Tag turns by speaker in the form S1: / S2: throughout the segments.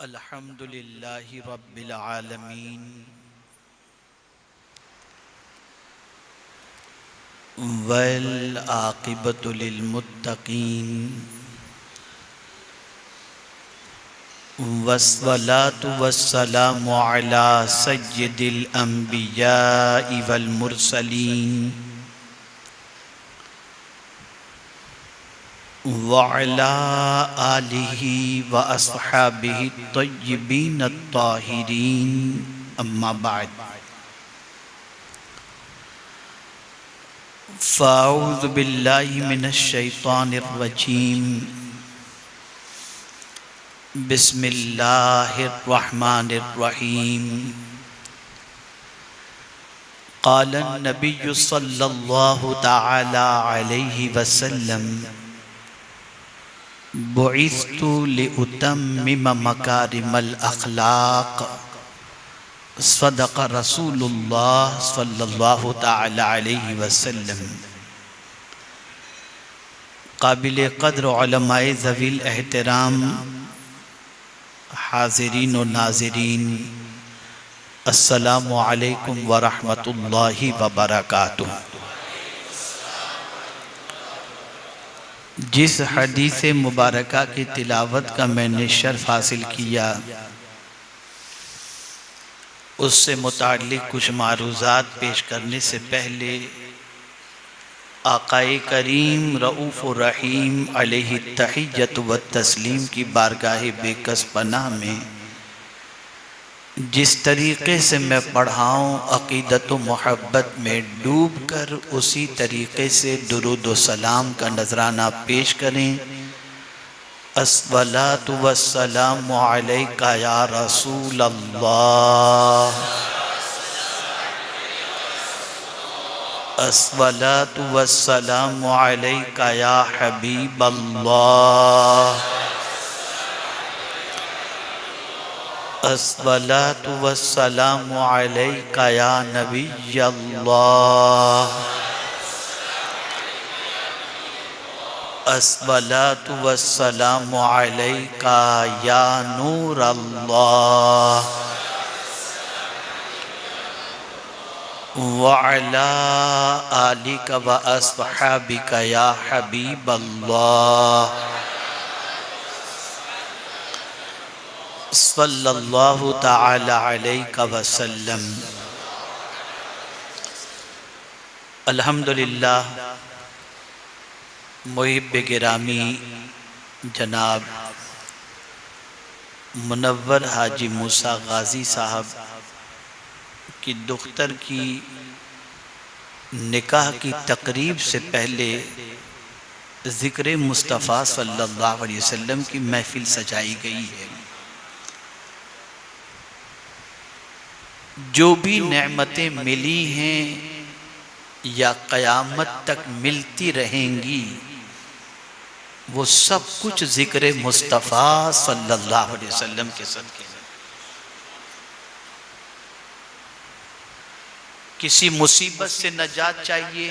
S1: अल्हम्दुलिल्लाहि रब्बिल आलमीन वल आक़िबतु लिल मुत्तक़ीन वस्सलातु वस्सलामु अला सय्यिदिल अंबियाइ वल मुरसलीन व अला आलिहि व अस्हाबिहि तय्यिबीन अत्ताहिरीन अम्मा बाद फ़अऊज़ु बिल्लाहि मिनश शैतानिर रजीम बिस्मिल्लाहिर रहमानिर रहीम क़ालन नबिय्यु सल्लल्लाहु तआला अलैहि वसल्लम बुइस्तु लिउतम्मिम मकारिमल अख़लाक़ सदक़ रसूलुल्लाह सल्लल्लाहु तआला अलैहि वसल्लम। काबिल क़द्र उलमाए ज़वील एहतराम हाज़िरीन व नाज़रीन, अस्सलामु अलैकुम व रहमतुल्लाहि व बरकातुहू। जिस हदीस मुबारका की तिलावत का मैंने शर्फ हासिल किया, उससे मुताल्लिक़ कुछ मारूज़ात पेश करने से पहले आक़ाए करीम रऊफ़ुर रहीम अलैहि तहिय्यतु व तस्लीम की बारगाह बेकस पनाह में जिस तरीक़े से मैं पढ़ाऊँ, अक़ीदत व मोहब्बत में डूब कर उसी तरीक़े से दुरूद व सलाम का नजराना पेश करें। अस्सलातु वस्सलामु अलैका या रसूल अल्लाह, अस्सलातु वस्सलामु अलैका या हबीब अल्लाह, अस्सलातु वस्सलामु अलैका या नबी अल्लाह, अस्सलातु वस्सलामु अलैका या नूर अल्लाह, व अला आलिका व अस्हाबिका या हबीब अल्लाह, सल्लल्लाहु तआला अलैका वसल्लम। अल्हम्दुलिल्लाह, मुहिब्ब गिरामी जनाब मुनव्वर हाजी मूसा गाजी साहब की दुख्तर की निकाह की तकरीब से पहले ज़िक्र मुस्तफ़ा सल्लल्लाहु अलैहि वसल्लम की महफ़िल सजाई गई है। जो भी नेमतें मिली हैं या क़यामत तक मिलती रहेंगी, वो सब कुछ ज़िक्र मुस्तफ़ा सल्लल्लाहु अलैहि वसल्लम के सदक़े। किसी मुसीबत से नजात चाहिए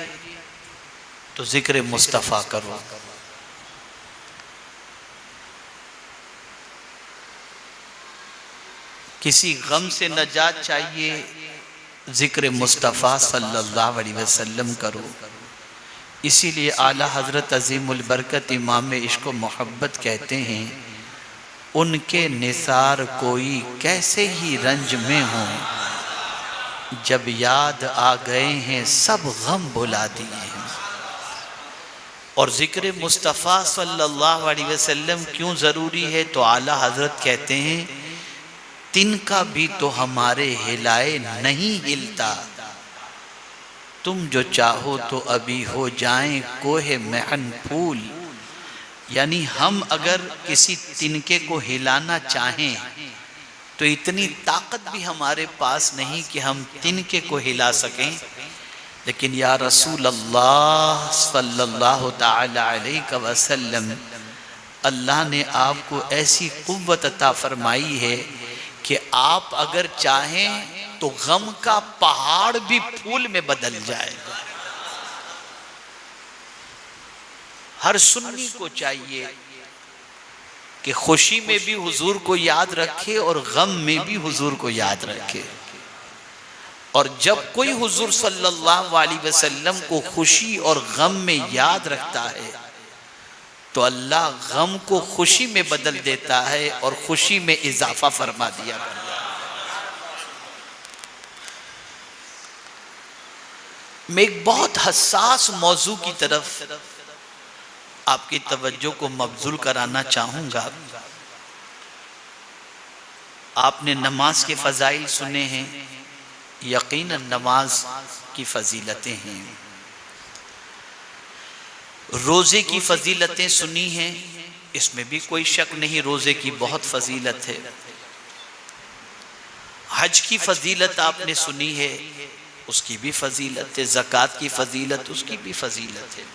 S1: तो ज़िक्र मुस्तफ़ा करो, किसी गम से नजात चाहिए ज़िक्र मुस्तफ़ा सल्लल्लाहु अलैहि वसल्लम करो। इसीलिए आला हज़रत अज़ीमुल बरकत इमाम इश्क़ व मोहब्बत कहते हैं, उनके निसार कोई कैसे ही रंज में हों, जब याद आ गए हैं सब गम भुला दिए हैं। और ज़िक्र मुस्तफ़ा सल्लल्लाहु अलैहि वसल्लम क्यों ज़रूरी है, तो आला हज़रत कहते हैं, तिनका भी तो हमारे हिलाए नहीं हिलता, तुम जो चाहो तो अभी हो जाएं कोहे महन फूल। यानी हम अगर किसी तिनके को हिलाना चाहें तो इतनी ताकत भी हमारे पास नहीं कि हम तिनके को हिला सकें। लेकिन या रसूल अल्लाह सल्लल्लाहु तआला अलैहि वसल्लम, अल्लाह ने आपको ऐसी कुव्वत अता फरमाई है कि आप अगर चाहें तो गम का पहाड़ भी फूल में बदल जाए। हर सुन्नी को चाहिए कि खुशी में भी हुजूर को याद रखे और गम में भी हुजूर को याद रखे। और जब कोई हुजूर सल्लल्लाहु अलैहि वसल्लम को खुशी और गम में याद रखता है तो अल्लाह गम को खुशी में बदल देता है और खुशी में इजाफा फरमा दिया करता है। मैं एक बहुत हसास मौजू की तरफ आपकी तवज्जो को मबजूल कराना चाहूंगा। आपने नमाज के फजाइल सुने हैं, यकीनन नमाज की फजीलतें हैं। रोजे की फजीलतें सुनी हैं, इसमें भी कोई शक नहीं, रोजे की बहुत फजीलत है। हज की फजीलत आपने सुनी है, उसकी भी फजीलत है। ज़कात की फजीलत, उसकी भी फजीलत है।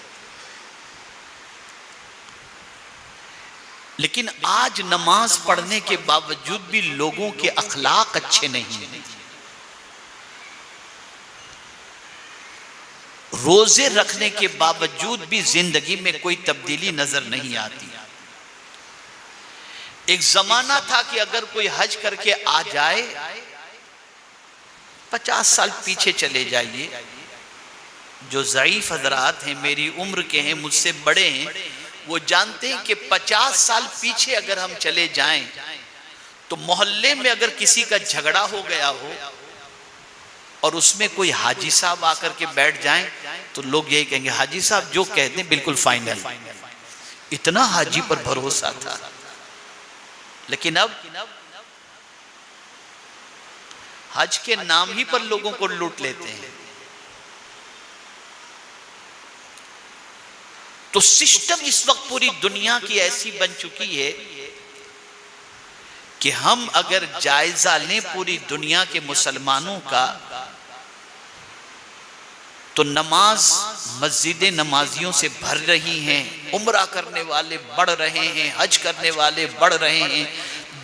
S1: लेकिन आज नमाज पढ़ने के बावजूद भी लोगों के अखलाक अच्छे नहीं हैं। रोजे रखने के बावजूद भी जिंदगी में कोई तब्दीली नजर नहीं आती। एक जमाना था कि अगर कोई हज करके आ जाए, 50 साल पीछे चले जाइए, जो ज़ईफ हजरात हैं, मेरी उम्र के हैं, मुझसे बड़े हैं, वो जानते हैं कि 50 साल पीछे अगर हम चले जाएं तो मोहल्ले में अगर किसी का झगड़ा हो गया हो और उसमें कोई हाजी साहब आकर के बैठ जाएं तो लोग यही कहेंगे, हाजी साहब जो कहते हैं बिल्कुल फाइनल। इतना हाजी पर भरोसा था। लेकिन अब हज के नाम ही पर लोगों को लूट लेते हैं। तो सिस्टम इस वक्त पूरी दुनिया की ऐसी बन चुकी है कि हम अगर जायजा लें पूरी दुनिया के मुसलमानों का, तो नमाज मस्जिदें नमाजियों से भर रही हैं, उम्रा करने वाले बढ़ रहे हैं, हज करने वाले बढ़ रहे हैं,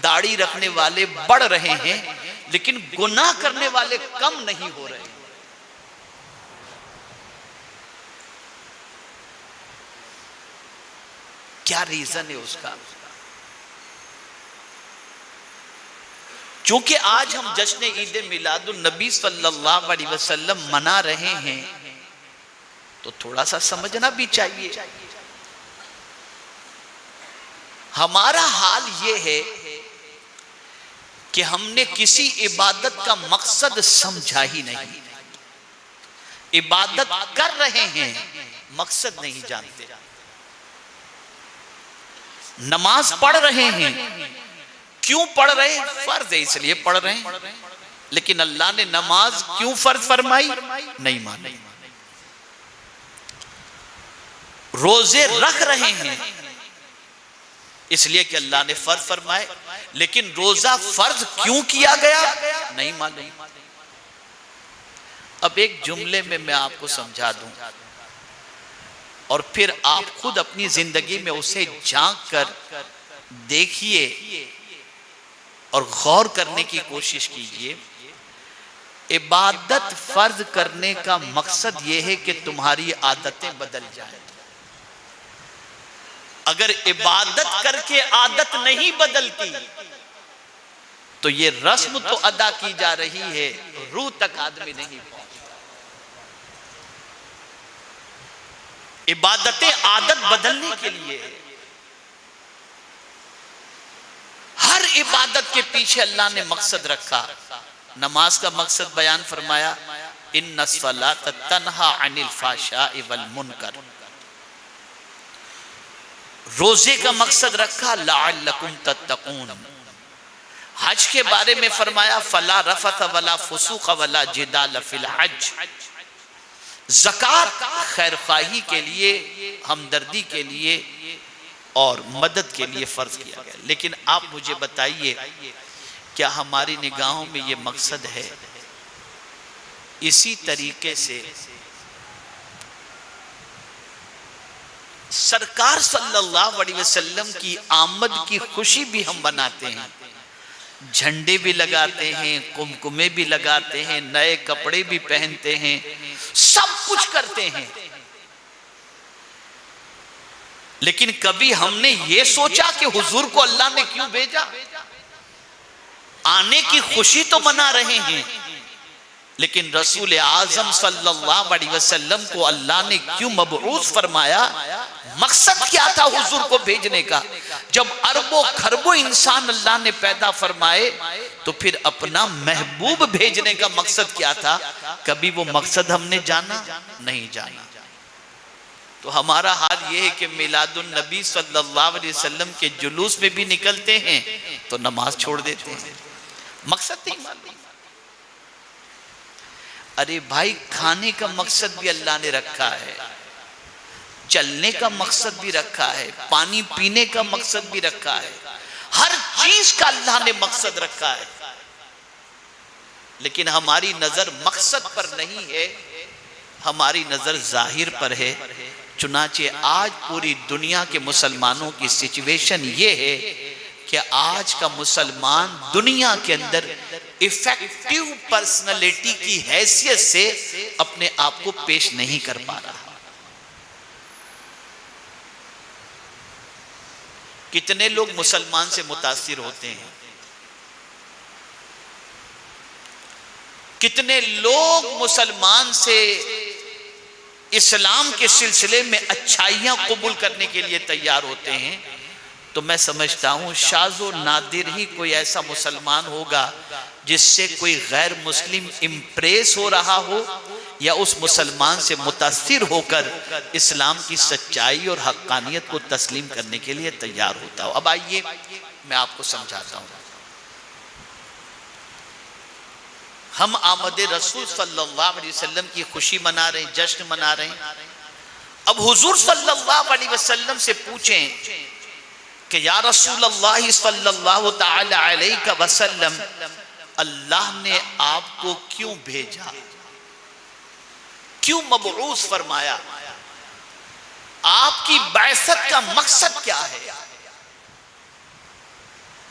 S1: दाढ़ी रखने वाले बढ़ रहे हैं, लेकिन गुनाह करने वाले कम नहीं हो रहे। क्या रीजन है उसका? क्योंकि आज हम जश्न ईद मिलादुन नबी सल्लल्लाहु अलैहि वसल्लम मना रहे हैं, तो थोड़ा सा समझना भी चाहिए। हमारा हाल ये है कि हमने किसी इबादत का मकसद समझा ही नहीं। इबादत कर रहे हैं, मकसद नहीं जानते। नमाज पढ़ रहे हैं, क्यों पढ़ रहे हैं? फर्ज है इसलिए पढ़ रहे हैं। लेकिन अल्लाह ने नमाज क्यों फर्ज फरमाई? नहीं मानी। रोजे रख रहे हैं इसलिए कि अल्लाह ने फर्ज फरमाए, लेकिन रोजा फर्ज क्यों किया गया नहीं मालूम। अब एक जुमले में मैं आपको समझा दूं और फिर आप खुद अपनी जिंदगी में उसे झांक कर देखिए और गौर करने की कोशिश कीजिए। इबादत फर्ज करने का मकसद यह है कि तुम्हारी आदतें बदल जाएं। अगर इबादत करके आदत नहीं बदलती तो ये रस्म तो अदा की जा रही है, रूह तक आदमी नहीं पहुंचता। इबादतें आदत बदलने के लिए, हर इबादत के पीछे अल्लाह ने मकसद रखा। नमाज का मकसद बयान फरमाया, इन्नस सलात तन्हा अनिल फाशाइ वल मुनकर। रोजे का मकसद रखा, लअल्लकुम तत्तकून। हज के बारे में फरमाया, फला रफत वला फुसूक वला जिदाल फिल हज। ज़कात खैरख्वाही के लिए, हमदर्दी के लिए और मदद के लिए फ़र्ज किया गया। लेकिन आप मुझे बताइए, क्या हमारी निगाहों में ये मकसद है? इसी तरीके से सरकार सल्लल्लाहु अलैहि वसल्लम की आमद की खुशी भी हम बनाते हैं, झंडे भी लगाते हैं, कुमकुमे भी लगाते हैं, नए कपड़े भी पहनते हैं, सब कुछ करते हैं। लेकिन कभी हमने ये सोचा कि हुजूर को अल्लाह ने क्यों भेजा? आने की खुशी तो मना रहे हैं, लेकिन रसूल आजम सल्लल्लाहु अलैहि वसल्लम को अल्लाह ने क्यों मबऊस फरमाया? मकसद क्या था हुजूर को भेजने का? जब अरबों खरबों इंसान अल्लाह ने पैदा फरमाए, तो फिर अपना महबूब भेजने का मकसद क्या था? कभी वो मकसद हमने जाना? नहीं जाना। तो हमारा हाल ये है कि मिलादुन नबी सल्लल्लाहु अलैहि वसल्लम के जुलूस में भी निकलते हैं तो नमाज छोड़ देते हैं, मकसद नहीं मालूम। अरे भाई, खाने का मकसद भी अल्लाह ने रखा है, चलने का मकसद भी रखा है, पानी पीने का मकसद भी रखा है, हर चीज का अल्लाह ने मकसद रखा है। लेकिन हमारी नजर मकसद पर नहीं है, हमारी नजर जाहिर पर है। चुनाचे आज पूरी दुनिया के मुसलमानों की सिचुएशन ये है कि आज का मुसलमान दुनिया के अंदर इफेक्टिव पर्सनालिटी की हैसियत से अपने आप को पेश नहीं कर पा रहा। कितने लोग मुसलमान से मुतासिर होते हैं, कितने लोग मुसलमान से इस्लाम के सिलसिले में अच्छाइयां कबूल करने के लिए तैयार होते हैं। तो मैं समझता हूं शाज़ो नादिर ही कोई ऐसा मुसलमान होगा जिससे कोई गैर मुस्लिम इम्प्रेस हो रहा हो या उस मुसलमान से मुतासिर होकर इस्लाम की सच्चाई और हक्कानियत को तस्लीम करने के लिए तैयार होता हो। अब आइए मैं आपको समझाता हूं। हम आमद रसूल सल्लल्लाहु अलैहि वसल्लम की खुशी मना रहे हैं, जश्न मना रहे हैं। अब हुजूर सल्लल्लाहु अलैहि वसल्लम से पूछें कि या रसूल अल्लाह सल्लल्लाहु तआला अलैहि वसल्लम, अल्लाह ने आपको क्यों भेजा, क्यों मबऊस फरमाया, आपकी बैसत का मकसद क्या है?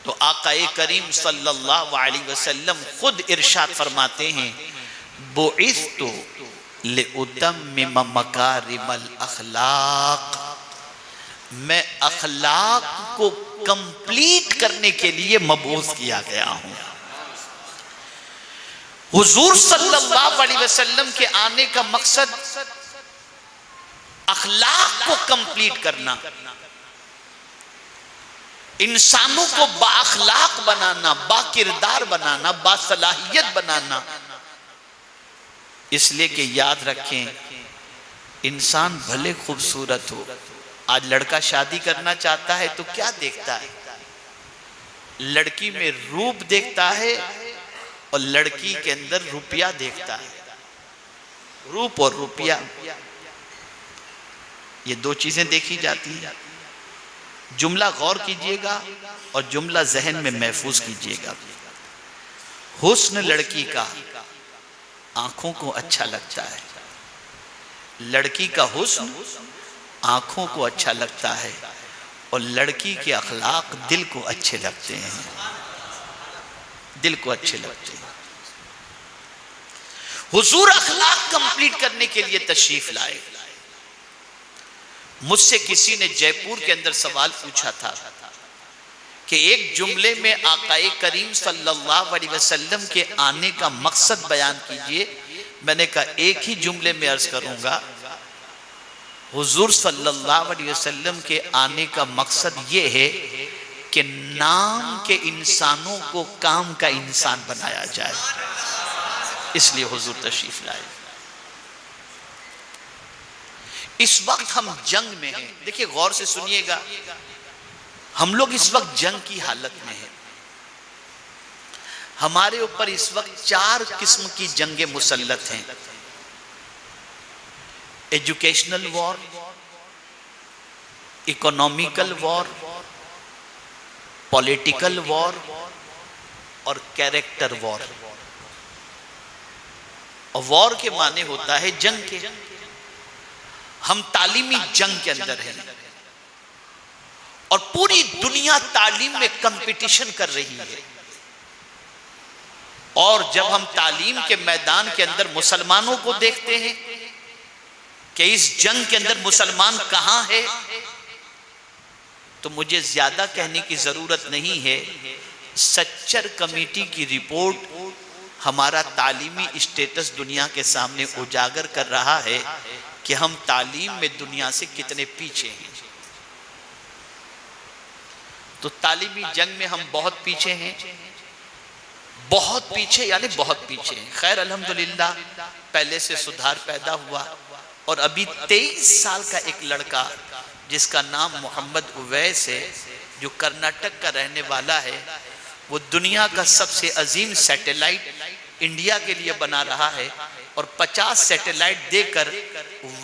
S1: तो आकाए करीम सल्लल्लाहु अलैहि वसल्लम खुद इरशाद फरमाते हैं, बुइस्तु लिउतम्मिम मकारिमल अखलाक, मैं अखलाक को कंप्लीट करने के लिए मबऊस किया गया हूं। हुजूर सल्लल्लाहु अलैहि वसल्लम के आने का मकसद अखलाक को कंप्लीट करना, इंसानों को बाअखलाक बनाना, बाकिरदार बनाना, बासलाहियत बनाना। इसलिए कि याद रखें, इंसान भले खूबसूरत हो, आज लड़का शादी करना चाहता है तो क्या देखता है? लड़की में रूप देखता है और लड़की के अंदर रुपया देखता है। रूप और रुपया, ये दो चीजें देखी जाती हैं। जुमला गौर कीजिएगा और जुमला जहन में महफूज कीजिएगा। हुस्न लड़की का आंखों को अच्छा लगता है, लड़की का हुस्न आंखों को अच्छा लगता है, और लड़की के अखलाक दिल को अच्छे लगते हैं, दिल को अच्छे लगते हैं। हुजूर अखलाक कंप्लीट करने के लिए तशरीफ लाए। मुझसे किसी ने जयपुर के अंदर सवाल पूछा था कि एक जुमले में आकाए करीम सल्लल्लाहु अलैहि वसल्लम के आने का मकसद बयान कीजिए। मैंने कहा एक ही जुमले में अर्ज करूंगा, हुजूर सल्लल्लाहु अलैहि वसल्लम के आने का मकसद ये है कि नाम के इंसानों को काम का इंसान बनाया जाए, इसलिए हुजूर तशरीफ लाए। इस वक्त हम जंग में हैं। देखिए गौर से सुनिएगा, हम लोग इस वक्त जंग की हालत में हैं। हमारे ऊपर इस वक्त 4 किस्म की जंगें मुसल्लत हैं। Educational war, economical war, political war और कैरेक्टर वॉर। और वॉर के माने होता है जंग के। हम तालीमी जंग के अंदर हैं और पूरी दुनिया तालीम में कंपटीशन कर रही है। और जब हम तालीम के मैदान के अंदर मुसलमानों को देखते हैं कि इस जंग के अंदर मुसलमान कहां है, तो मुझे ज़्यादा कहने की ज़रूरत नहीं है। सच्चर कमेटी की रिपोर्ट हमारा तालीमी स्टेटस दुनिया के सामने उजागर कर रहा है कि हम तालीम में दुनिया से कितने पीछे हैं। तो तालीमी जंग में हम बहुत पीछे हैं, बहुत पीछे, यानी बहुत पीछे हैं। खैर अल्हम्दुलिल्लाह पहले से सुधार पैदा हुआ और अभी 23 साल का एक लड़का जिसका नाम मोहम्मद उवैस है, जो कर्नाटक का रहने वाला है, वो दुनिया का सबसे अजीम सैटेलाइट इंडिया के लिए बना रहा है और 50 सैटेलाइट देकर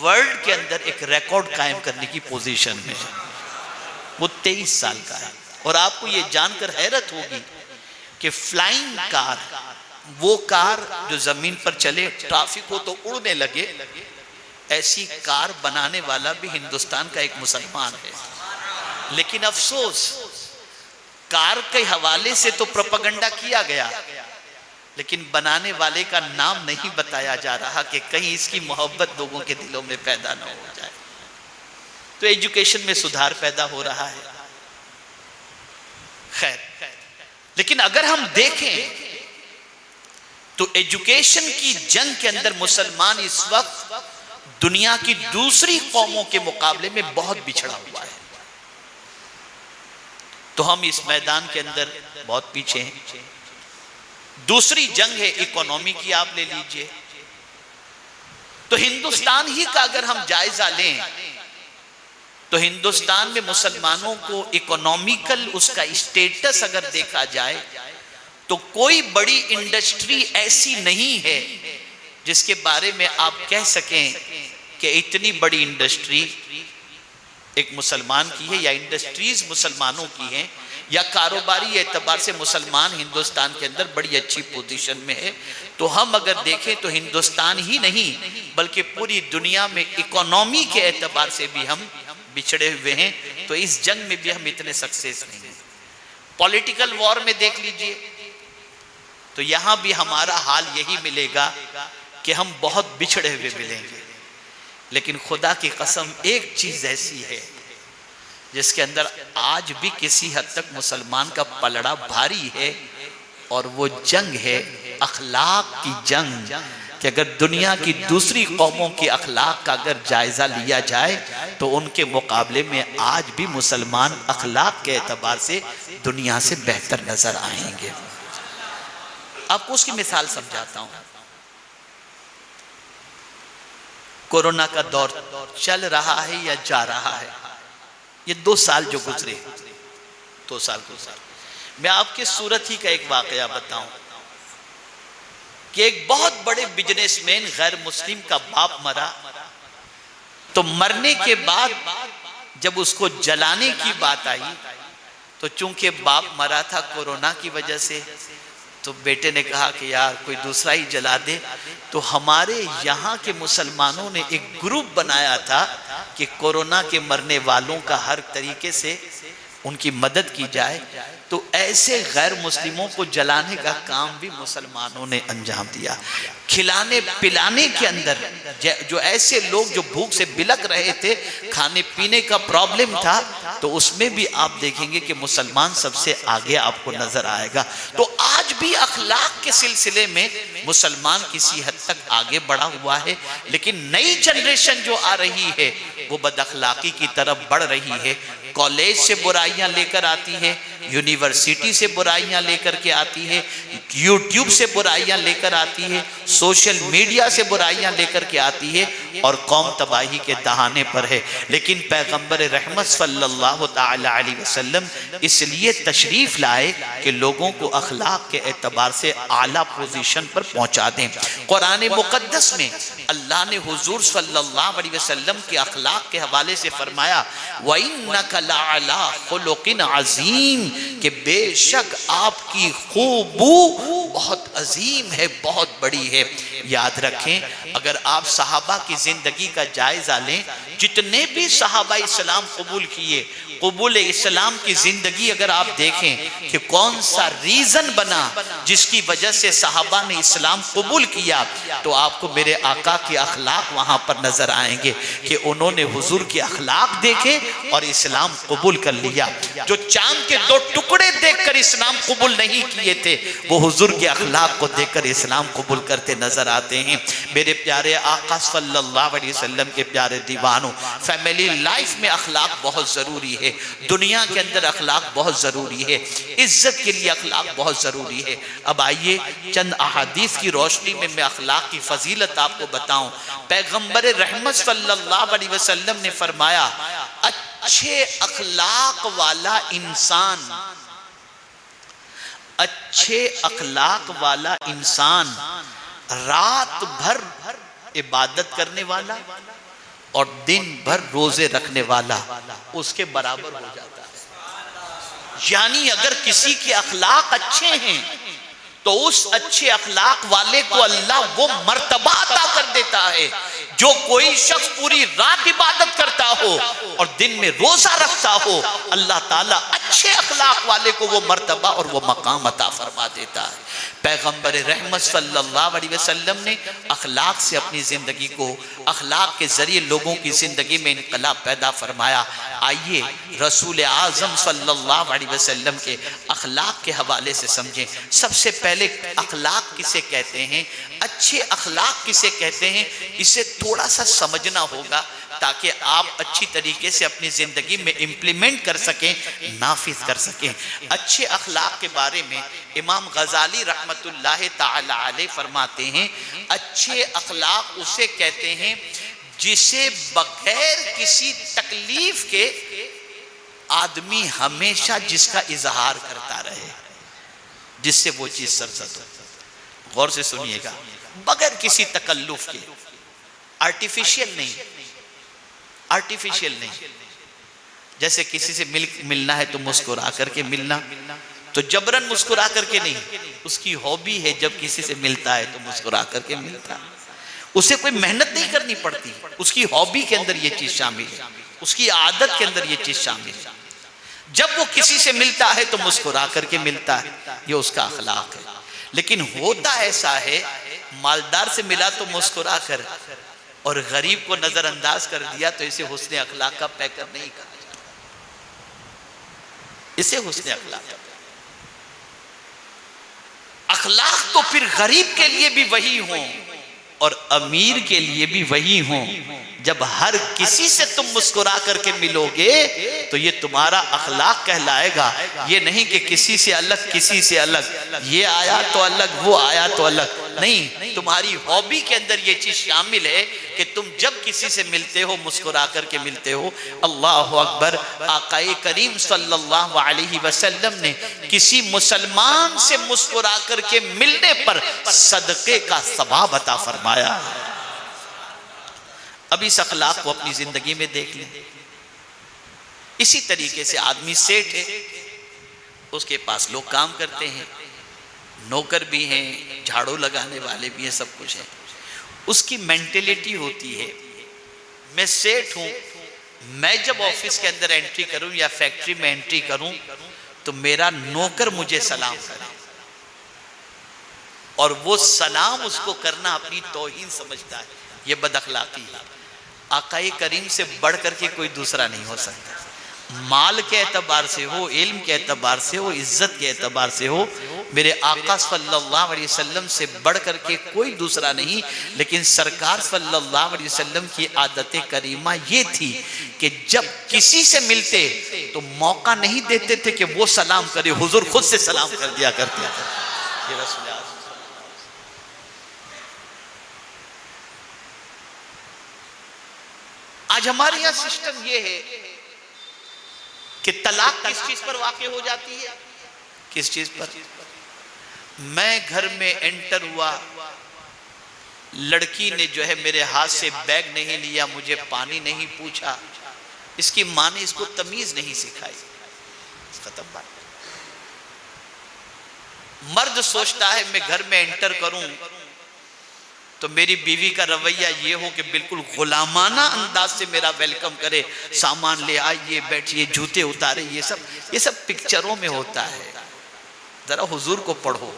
S1: वर्ल्ड के अंदर एक रिकॉर्ड कायम करने की पोजीशन में है। वो 23 साल का है। और आपको ये जानकर हैरत होगी कि फ्लाइंग कार, वो कार जो जमीन पर चले, ट्रैफिक हो तो उड़ने लगे, ऐसी कार बनाने वाला भी हिंदुस्तान का एक मुसलमान है। लेकिन अफसोस, कार के हवाले से तो प्रोपेगेंडा किया गया, लेकिन बनाने वाले का नाम नहीं बताया जा रहा कि कहीं इसकी मोहब्बत लोगों के दिलों में पैदा न हो जाए। तो एजुकेशन में सुधार पैदा हो रहा है। खैर, लेकिन अगर हम देखें तो एजुकेशन की जंग के अंदर मुसलमान इस वक्त दुनिया की दूसरी कौमों के मुकाबले में बहुत बिछड़ा हुआ है। तो हम इस मैदान के अंदर बहुत पीछे हैं। दूसरी जंग है इकोनॉमी की, आप ले लीजिए। तो हिंदुस्तान ही का अगर हम जायजा लें तो हिंदुस्तान में मुसलमानों को इकोनॉमिकल उसका स्टेटस अगर देखा जाए तो कोई बड़ी इंडस्ट्री ऐसी नहीं है जिसके बारे में आप कह सकें कि इतनी बड़ी इंडस्ट्री एक मुसलमान की है, या इंडस्ट्रीज मुसलमानों की हैं, या कारोबारी एतबार से मुसलमान हिंदुस्तान के अंदर बड़ी अच्छी पोजीशन में है। तो हम अगर देखें तो हिंदुस्तान ही नहीं बल्कि पूरी दुनिया में इकोनॉमी के एतबार से भी हम बिछड़े हुए हैं। तो इस जंग में भी हम इतने सक्सेस नहीं हैं। पॉलिटिकल वॉर में देख लीजिए तो यहां भी हमारा हाल यही मिलेगा कि हम बहुत बिछड़े हुए मिलेंगे। लेकिन खुदा की कसम, एक चीज ऐसी है जिसके अंदर आज भी किसी हद तक मुसलमान का पलड़ा भारी है, और वो जंग है अखलाक की जंग। कि अगर दुनिया की दूसरी कौमों की अखलाक का अगर जायजा लिया जाए तो उनके मुकाबले में आज भी मुसलमान अखलाक के एतबार से दुनिया से बेहतर नजर आएंगे। आपको उसकी मिसाल समझाता हूं। कोरोना का दौर चल रहा है या जा रहा है, ये 2 साल जो गुजरे, 2 साल गुजरे, मैं आपके सूरत ही का एक वाकया बताऊं कि एक बहुत बड़े बिजनेसमैन गैर मुस्लिम का बाप मरा। तो मरने के बाद जब उसको जलाने की बात आई तो चूंकि बाप मरा था कोरोना की वजह से, तो बेटे ने कहा कि यार कोई दूसरा ही जला दे। तो हमारे यहाँ के मुसलमानों ने एक ग्रुप बनाया था कि कोरोना के मरने वालों का हर तरीके से उनकी मदद की जाए। तो ऐसे गैर मुस्लिमों को जलाने का काम भी मुसलमानों ने अंजाम दिया। खिलाने पिलाने के अंदर जो ऐसे लोग जो भूख से बिलक रहे थे, खाने पीने का प्रॉब्लम था, तो उसमें भी आप देखेंगे कि मुसलमान सबसे आगे आपको नजर आएगा। तो आज भी अखलाक के सिलसिले में मुसलमान किसी हद तक आगे बढ़ा हुआ है, लेकिन नई जनरेशन जो आ रही है वो बदअखलाकी की तरफ बढ़ रही है। कॉलेज से बुराइयां लेकर आती है, यूनिवर्सिटी से बुराइयां लेकर के आती है, यूट्यूब से बुराइयां लेकर आती है, सोशल मीडिया से बुराइयां लेकर के आती है, और कौम तबाही के दहाने पर है। लेकिन पैगंबर रहमत सल्लल्लाहु ताला अलैहि वसल्लम इसलिए तशरीफ लाए कि लोगों को अखलाक के एतबार से आला पोजीशन पर पहुंचा दें। कुरान मुकद्दस में अल्लाह ने हुजूर सल्लल्लाहु अलैहि वसल्लम के अखलाक के हवाले से फरमाया, व इन्नका लअला खुलुकिन अज़ीम, कि बेशक आपकी खूबू बहुत अजीम है, बहुत बड़ी है। याद रखें, अगर आप सहाबा की जिंदगी का जायजा लें, जितने भी सहाबा इस्लाम कबूल किए, कबूल इस्लाम की जिंदगी अगर आप देखें कि कौन सा रीजन बना जिसकी वजह से सहाबा ने इस्लाम कबूल किया, तो आपको मेरे आका के अखलाक वहां पर नजर आएंगे कि उन्होंने हुजूर के अखलाक देखे और इस्लाम कबूल कर लिया। जो चांद के दो टुकड़े देखकर इस्लाम कबूल नहीं किए थे, वो हुजूर के अखलाक को देखकर इस्लाम कबूल करते नजर आते हैं। मेरे प्यारे आका सल्लल्लाहु अलैहि वसल्लम के प्यारे दीवानों, फैमिली लाइफ में अखलाक बहुत जरूरी है, दुनिया के अंदर अखलाक बहुत जरूरी है, इज्जत के लिए अखलाक बहुत जरूरी है। अब आइए चंद अहादीस की रोशनी में मैं अखलाक की फजीलत आपको बताऊं। पैगंबर रहमत सल्लल्लाहु अलैहि वसल्लम ने फरमाया, अच्छे अखलाक वाला इंसान, अच्छे अखलाक वाला इंसान रात भर इबादत करने वाला और दिन भर रोजे रखने वाला उसके बराबर हो जाता है। यानी अगर किसी के अखलाक अच्छे हैं तो उस अच्छे अखलाक वाले को अल्लाह वो मर्तबा अता कर देता है। जो कोई शख्स पूरी रात इबादत करता हो और दिन में रोजा रखता हो, अल्लाह ताला अच्छे अखलाक वाले को वो मर्तबा और वो मकाम अता फरमा देता है। पैगंबर रहमत सल्लल्लाहु अलैहि वसल्लम ने अखलाक से अपनी ज़िंदगी को, अखलाक के ज़रिए लोगों की ज़िंदगी में इनकलाब पैदा फरमाया। आइए रसूल आज़म सल्लल्लाहु अलैहि वसल्लम के अखलाक के हवाले से समझें। सबसे पहले अखलाक किसे कहते हैं, अच्छे अखलाक किसे कहते हैं, इसे थोड़ा सा समझना होगा ताकि आप अच्छी तरीके से अपनी ज़िंदगी में इम्प्लीमेंट कर सकें, नाफिज कर सकें। अच्छे अखलाक के बारे में इमाम गज़ाली रहमतुल्लाह ताला अलैह फरमाते हैं, अच्छे अखलाक उसे कहते हैं जिसे बगैर किसी तकलीफ के आदमी हमेशा जिसका इजहार करता रहे, जिससे वो चीज सरसत हो। गौर से सुनिएगा, बगैर किसी तकल्लुफ के, आर्टिफिशियल नहीं, आर्टिफिशियल नहीं। जैसे किसी से मिलना है तो मुस्कुरा करके मिलना, तो जबरन मुस्कुरा करके नहीं, उसकी हॉबी है जब किसी से मिलता है तो मुस्कुरा करके मिलता है, उसे कोई मेहनत नहीं करनी पड़ती, उसकी हॉबी के अंदर ये चीज शामिल है, उसकी आदत के अंदर ये चीज शामिल है। जब वो किसी से मिलता है तो मुस्कुरा करके मिलता है, ये उसका अखलाक है। लेकिन होता ऐसा है, मालदार से मिला तो मुस्कुरा कर और गरीब को नजरअंदाज कर दिया, तो इसे हुस्ने अखलाक का पैकर नहीं कहा जाता, इसे हुस्ने अखलाक। अखलाक तो फिर गरीब के लिए भी वही हो और अमीर के लिए भी वही हो। जब हर किसी से तुम मुस्कुरा करके मिलोगे तो ये तुम्हारा अखलाक कहलाएगा। ये नहीं कि किसी से अलग, किसी से अलग, ये आया तो अलग, वो आया तो अलग, नहीं। तुम्हारी हॉबी के अंदर ये चीज शामिल है कि तुम जब किसी से मिलते हो मुस्कुरा करके मिलते हो। अल्लाह अकबर। आकाए करीम सल्लल्लाहु अलैहि वसल्लम ने किसी मुसलमान से मुस्कुरा करके मिलने पर सदके का सवाब अता फरमाया। अब इस अखलाक को अपनी जिंदगी में देख लें। इसी तरीके से आदमी सेठ है, उसके पास लोग काम करते हैं, नौकर भी हैं, झाड़ू लगाने वाले भी हैं, सब कुछ है। उसकी मेंटेलिटी होती है, मैं सेठ हूं, मैं जब ऑफिस के अंदर एंट्री करूं या फैक्ट्री में एंट्री करूं तो मेरा नौकर मुझे सलाम करे, और वो सलाम उसको करना अपनी तौहीन समझता है। ये बदअखलाकी है। आकाए करीम से बढ़ करके कोई दूसरा नहीं हो सकता। माल के एतबार से हो, इल्म के एतबार से हो, इज्जत के एतबार से हो, मेरे आका सल्लल्लाहु अलैहि वसल्लम से बढ़ करके कोई दूसरा नहीं। लेकिन सरकार सल्लल्लाहु अलैहि वसल्लम की आदत करीमा ये थी कि जब किसी से मिलते तो मौका नहीं देते थे कि वो सलाम करे, हुजूर खुद से सलाम कर दिया करते थे। ये रसूल आज हमारे यहाँ सिस्टम ये है कि तलाक किस चीज पर वाक़ई हो जाती है, किस चीज पर? मैं घर में एंटर हुआ, लड़की ने जो है मेरे हाथ से बैग नहीं लिया, मुझे पानी नहीं पूछा, इसकी माँ ने इसको तमीज नहीं सिखाई, खत्म बात। मर्द सोचता है मैं घर में एंटर करूं तो मेरी बीवी का रवैया ये हो कि बिल्कुल गुलामाना अंदाज से मेरा वेलकम करे, सामान ले आइए, बैठिए, जूते उतारे, ये सब पिक्चरों में होता है। जरा हुजूर को पढ़ो।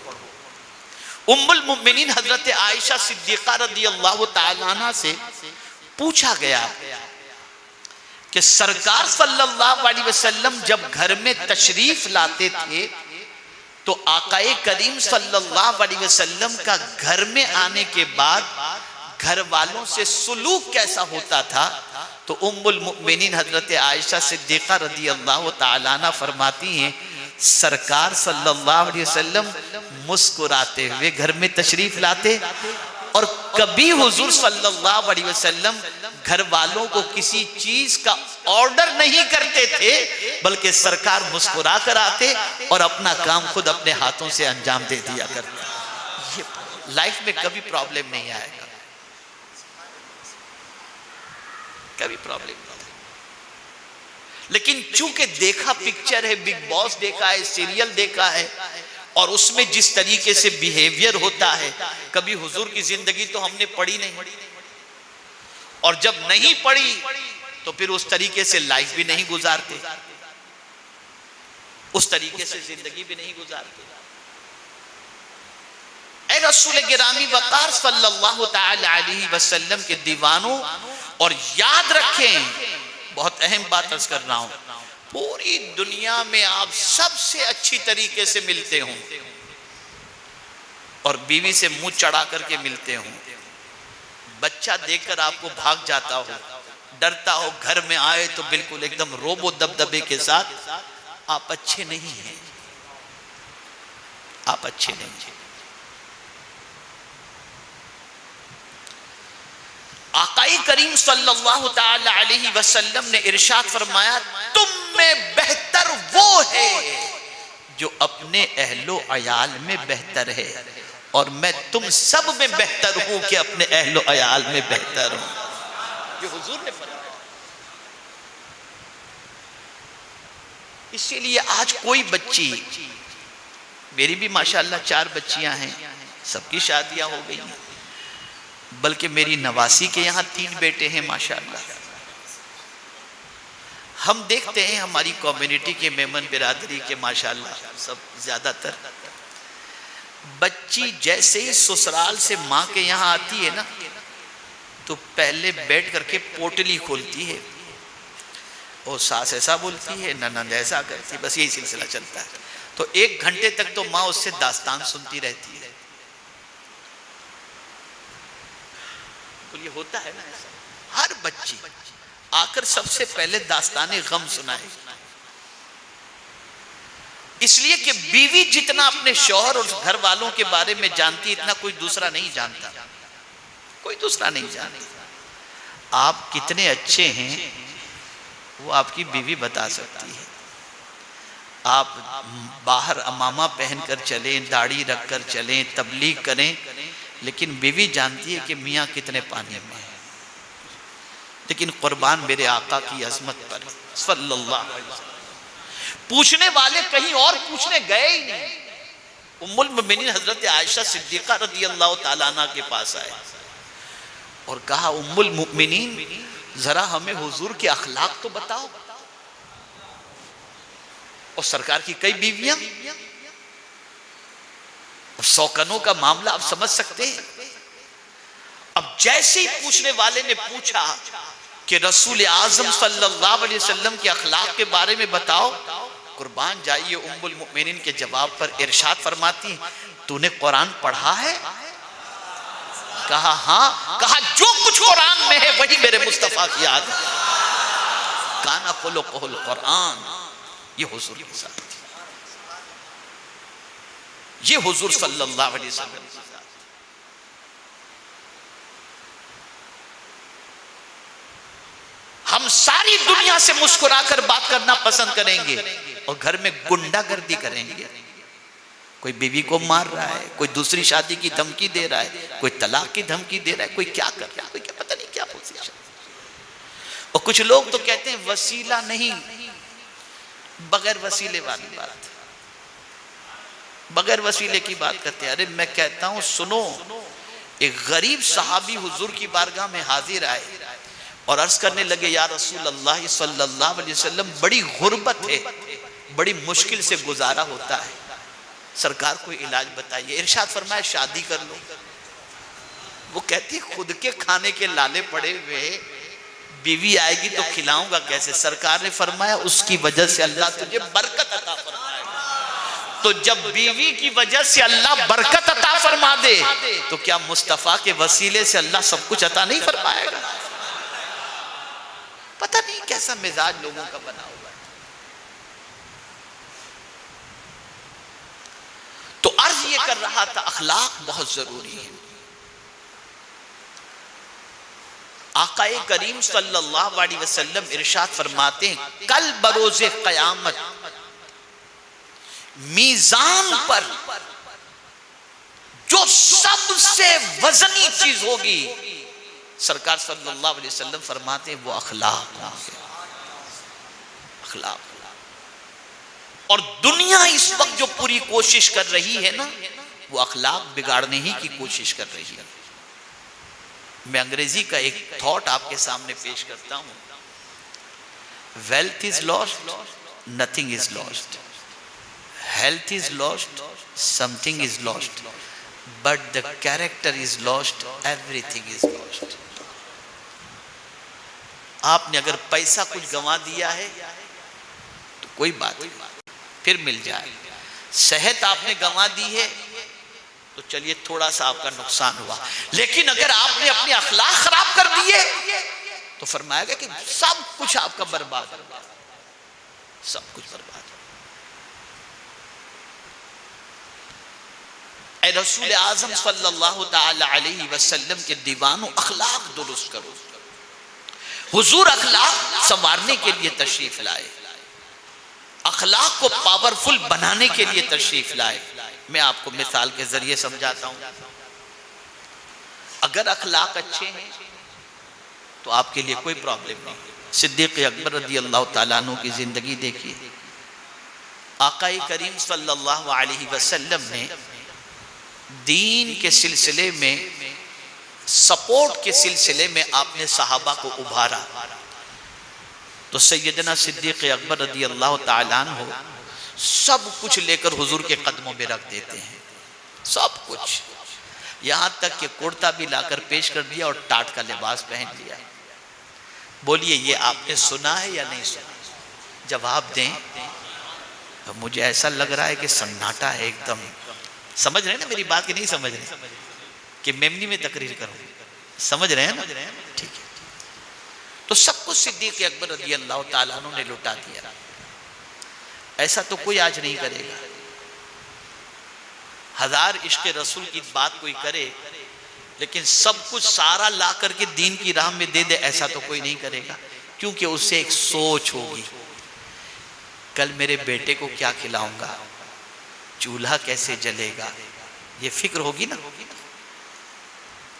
S1: उम्मुल मुमिनीन हजरत आयशा सिद्दीका रदियल्लाहु ताला अन्हा से पूछा गया कि सरकार सल्लल्लाहु अलैहि वसल्लम जब घर में तशरीफ लाते थे तो आकाए करीम सल्लल्लाहु अलैहि वसल्लम का घर में आने के बाद घर वालों से सुलूक कैसा होता था। तो उम्मुल मुमिनीन हजरत आयशा सिद्दीका रदियल्लाहु ताला अन्हा फरमाती हैं, सरकार सल्लल्लाहु अलैहि वसल्लम मुस्कुराते हुए घर में तशरीफ लाते और कभी हुजूर सल्लल्लाहु अलैहि वसल्लम घर वालों को किसी चीज का ऑर्डर नहीं करते थे, बल्कि सरकार मुस्कुरा कर आते और अपना काम खुद अपने हाथों से अंजाम दे दिया करते। ये लाइफ में कभी प्रॉब्लम नहीं आएगा, कभी प्रॉब्लम नहीं। लेकिन चूंकि देखा पिक्चर है, बिग बॉस देखा है, सीरियल देखा है, और उसमें जिस तरीके से बिहेवियर होता है, कभी हुजूर की जिंदगी तो हमने पढ़ी नहीं, और जब नहीं पढ़ी तो फिर उस तरीके से लाइफ भी नहीं गुजारते, उस तरीके से जिंदगी भी नहीं गुजारते। ऐ रसूल गिरामी वक़ार सल्लल्लाहु ताला अलैहि वसल्लम के दीवानों, और याद रखें, बहुत अहम बात अर्ज कर रहा हूं, पूरी दुनिया में आप सबसे अच्छी तरीके से मिलते हो और बीवी से मुंह चढ़ा करके मिलते हो, बच्चा देखकर आपको भाग जाता हो, डरता हो, घर में आए तो बिल्कुल एकदम रोबो दबदबे के साथ, आप अच्छे नहीं हैं, आप अच्छे नहीं हैं। आकाई करीम सल्लल्लाहु ताला अलैहि वसल्लम ने इरशाद फरमाया, तुम में बेहतर वो है जो अपने अहलो अयाल में बेहतर है, और मैं तुम सब में बेहतर हूं कि अपने अहलो अयाल में बेहतर हूं। ये हुजूर ने फरमाया। इसीलिए आज कोई बच्ची, मेरी भी माशाअल्लाह 4 बच्चियां हैं, सबकी शादियां हो गई हैं, बल्कि मेरी नवासी के यहाँ 3 बेटे हैं माशाअल्लाह। हम देखते हैं हमारी कम्युनिटी के मेमन बिरादरी के माशाअल्लाह सब ज्यादातर बच्ची जैसे ही ससुराल से माँ के यहाँ आती है ना, तो पहले बैठ करके पोटली खोलती है, और सास ऐसा बोलती है, ननद ऐसा करती है, बस यही सिलसिला चलता है। तो 1 घंटे तक तो माँ उससे दास्तान सुनती रहती है। तो ये होता है ना ऐसा, हर बच्ची आकर सबसे पहले दास्ताने गम सुनाए, इसलिए कि बीवी जितना अपने शौहर और घर वालों के बारे में जानती, इतना कोई दूसरा नहीं जानता, कोई दूसरा नहीं जानता। आप कितने अच्छे हैं वो आपकी बीवी बता सकती है। आप बाहर अमामा पहनकर चलें, दाढ़ी रखकर चलें, तबलीग करें, लेकिन बीवी जानती है कि मियाँ कितने पानी में है। लेकिन कुर्बान मेरे आका की अजमत पर सल्लल्लाहु अलैहि वसल्लम, पूछने वाले कहीं और पूछने गए ही नहीं। उम्मुल मुमिनीन हजरत आयशा सिद्दीका रदियल्लाहु ताला अन्हा के पास आए और कहा, उम्मुल मुमिनीन जरा हमें हुजूर के अखलाक तो बताओ। और सरकार की कई बीवियां, सौकनों का मामला आप समझ सकते हैं। अब जैसे ही पूछने वाले ने पूछा कि रसूल आजम सल्लल्लाहु अलैहि वसल्लम के अखलाक के बारे में बताओ, कुर्बान जाइए उम्मुल मुमिनीन के जवाब पर इरशाद फरमाती, तूने कुरान पढ़ा है? कहा हाँ। कहा जो कुछ कुरान में है वही मेरे मुस्तफा की याद है। काना खुलुकुल कुरान, ये हुजूर के साथ, ये हुजूर सल्लल्लाहु अलैहि वसल्लम। हम सारी दुनिया से मुस्कुराकर बात करना पसंद करेंगे और घर में गुंडागर्दी करेंगे। कोई बीवी को मार रहा है, कोई दूसरी शादी की धमकी दे रहा है, कोई तलाक की धमकी दे रहा है, कोई क्या कर रहा है, कोई क्या पता नहीं क्या पोजीशन। और कुछ लोग तो कहते हैं वसीला नहीं, बगैर वसीले वाली बात, बगैर वसीले की बात करते हैं। अरे मैं कहता हूं सुनो, एक गरीब सहाबी हुजूर की बारगाह में हाजिर आए और अर्ज करने लगे, या रसूल अल्लाह सल्लल्लाहु अलैहि वसल्लम, बड़ी गुर्बत है, बड़ी मुश्किल से गुजारा होता है, सरकार कोई इलाज बताइए। इरशाद फरमाया, शादी कर लो। वो कहती, खुद के खाने के लाले पड़े हुए, बीवी आएगी तो खिलाऊंगा कैसे? सरकार ने फरमाया, उसकी वजह से अल्लाह तुझे बरकत अता फरमाएगा। तो जब बीवी की वजह से अल्लाह बरकत अता फरमा दे, तो क्या मुस्तफा के वसीले से अल्लाह सब कुछ अता नहीं फरमाएगा? पता नहीं कैसा मिजाज लोगों का बना हुआ है। तो अर्ज ये कर रहा था, अखलाक बहुत जरूरी है। आकाए करीम सल्लल्लाहु अलैहि वसल्लम इरशाद फरमाते हैं, कल बरोज़े क़यामत मीज़ान पर जो सबसे वजनी चीज होगी, सरकार सल्लल्लाहु अलैहि वसल्लम फरमाते हैं, वो अखलाक। अखलाक। और दुनिया इस वक्त जो पूरी कोशिश कर रही है ना, वो अखलाक बिगाड़ने ही की कोशिश कर रही है। मैं अंग्रेजी का एक थॉट आपके सामने पेश करता हूं। Wealth is lost, nothing is lost. Health is lost, something is lost, but the character is lost, everything is lost. आपने अगर पैसा कुछ गंवा दिया है तो कोई बात नहीं, फिर मिल जाए। सेहत आपने गंवा दी है तो चलिए थोड़ा सा आपका नुकसान हुआ, लेकिन अगर आपने अपने अखलाक खराब कर दिए तो फरमाएगा कि सब कुछ आपका बर्बाद हो, सब कुछ बर्बाद हो। ऐ रसूल आज़म सल्लल्लाहु ताला अलैहि वसल्लम के दीवानों, अखलाक दुरुस्त करो। हुजूर अखलाक संवारने के लिए तशरीफ लाए, अखलाक को पावरफुल बनाने के लिए तशरीफ लाए। मैं आपको मिसाल के जरिए समझाता हूं। अगर अखलाक अच्छे हैं तो आपके लिए कोई प्रॉब्लम नहीं। सिद्दीक़ अकबर रज़ी अल्लाह ताला अन्हु की जिंदगी देखिए। आक़ाए करीम सल्लल्लाहु अलैहि वसल्लम ने दीन के सिलसिले में, सपोर्ट के सिलसिले में आपने सहाबा को उभारा। तो सैयदना सिद्दीक़ अकबर रज़ी अल्लाह ताला अन्हु सब कुछ लेकर हुजूर के कदमों में रख देते हैं, सब कुछ, यहां तक कि कुर्ता भी लाकर पेश कर दिया और टाट का लिबास पहन लिया। बोलिए, ये आपने सुना है या नहीं सुना? जवाब दें। तो मुझे ऐसा लग रहा है कि सन्नाटा है एकदम। समझ रहे हैं ना मेरी बात, कि नहीं समझ रहे? कि मेमनी में तकरीर करूं? समझ रहे हैं ना? ठीक है। तो सब कुछ सिद्दीक़ अकबर रज़ी अल्लाह ताला अन्हु ने लुटा दिया। ऐसा तो कोई आज नहीं करेगा। हजार इश्क़ रसूल की बात कोई करे, लेकिन सब कुछ सारा ला करके दीन की राह में दे दे, ऐसा तो कोई नहीं करेगा। क्योंकि उससे एक सोच होगी, कल मेरे बेटे को क्या खिलाऊंगा, चूल्हा कैसे जलेगा, ये फिक्र होगी ना,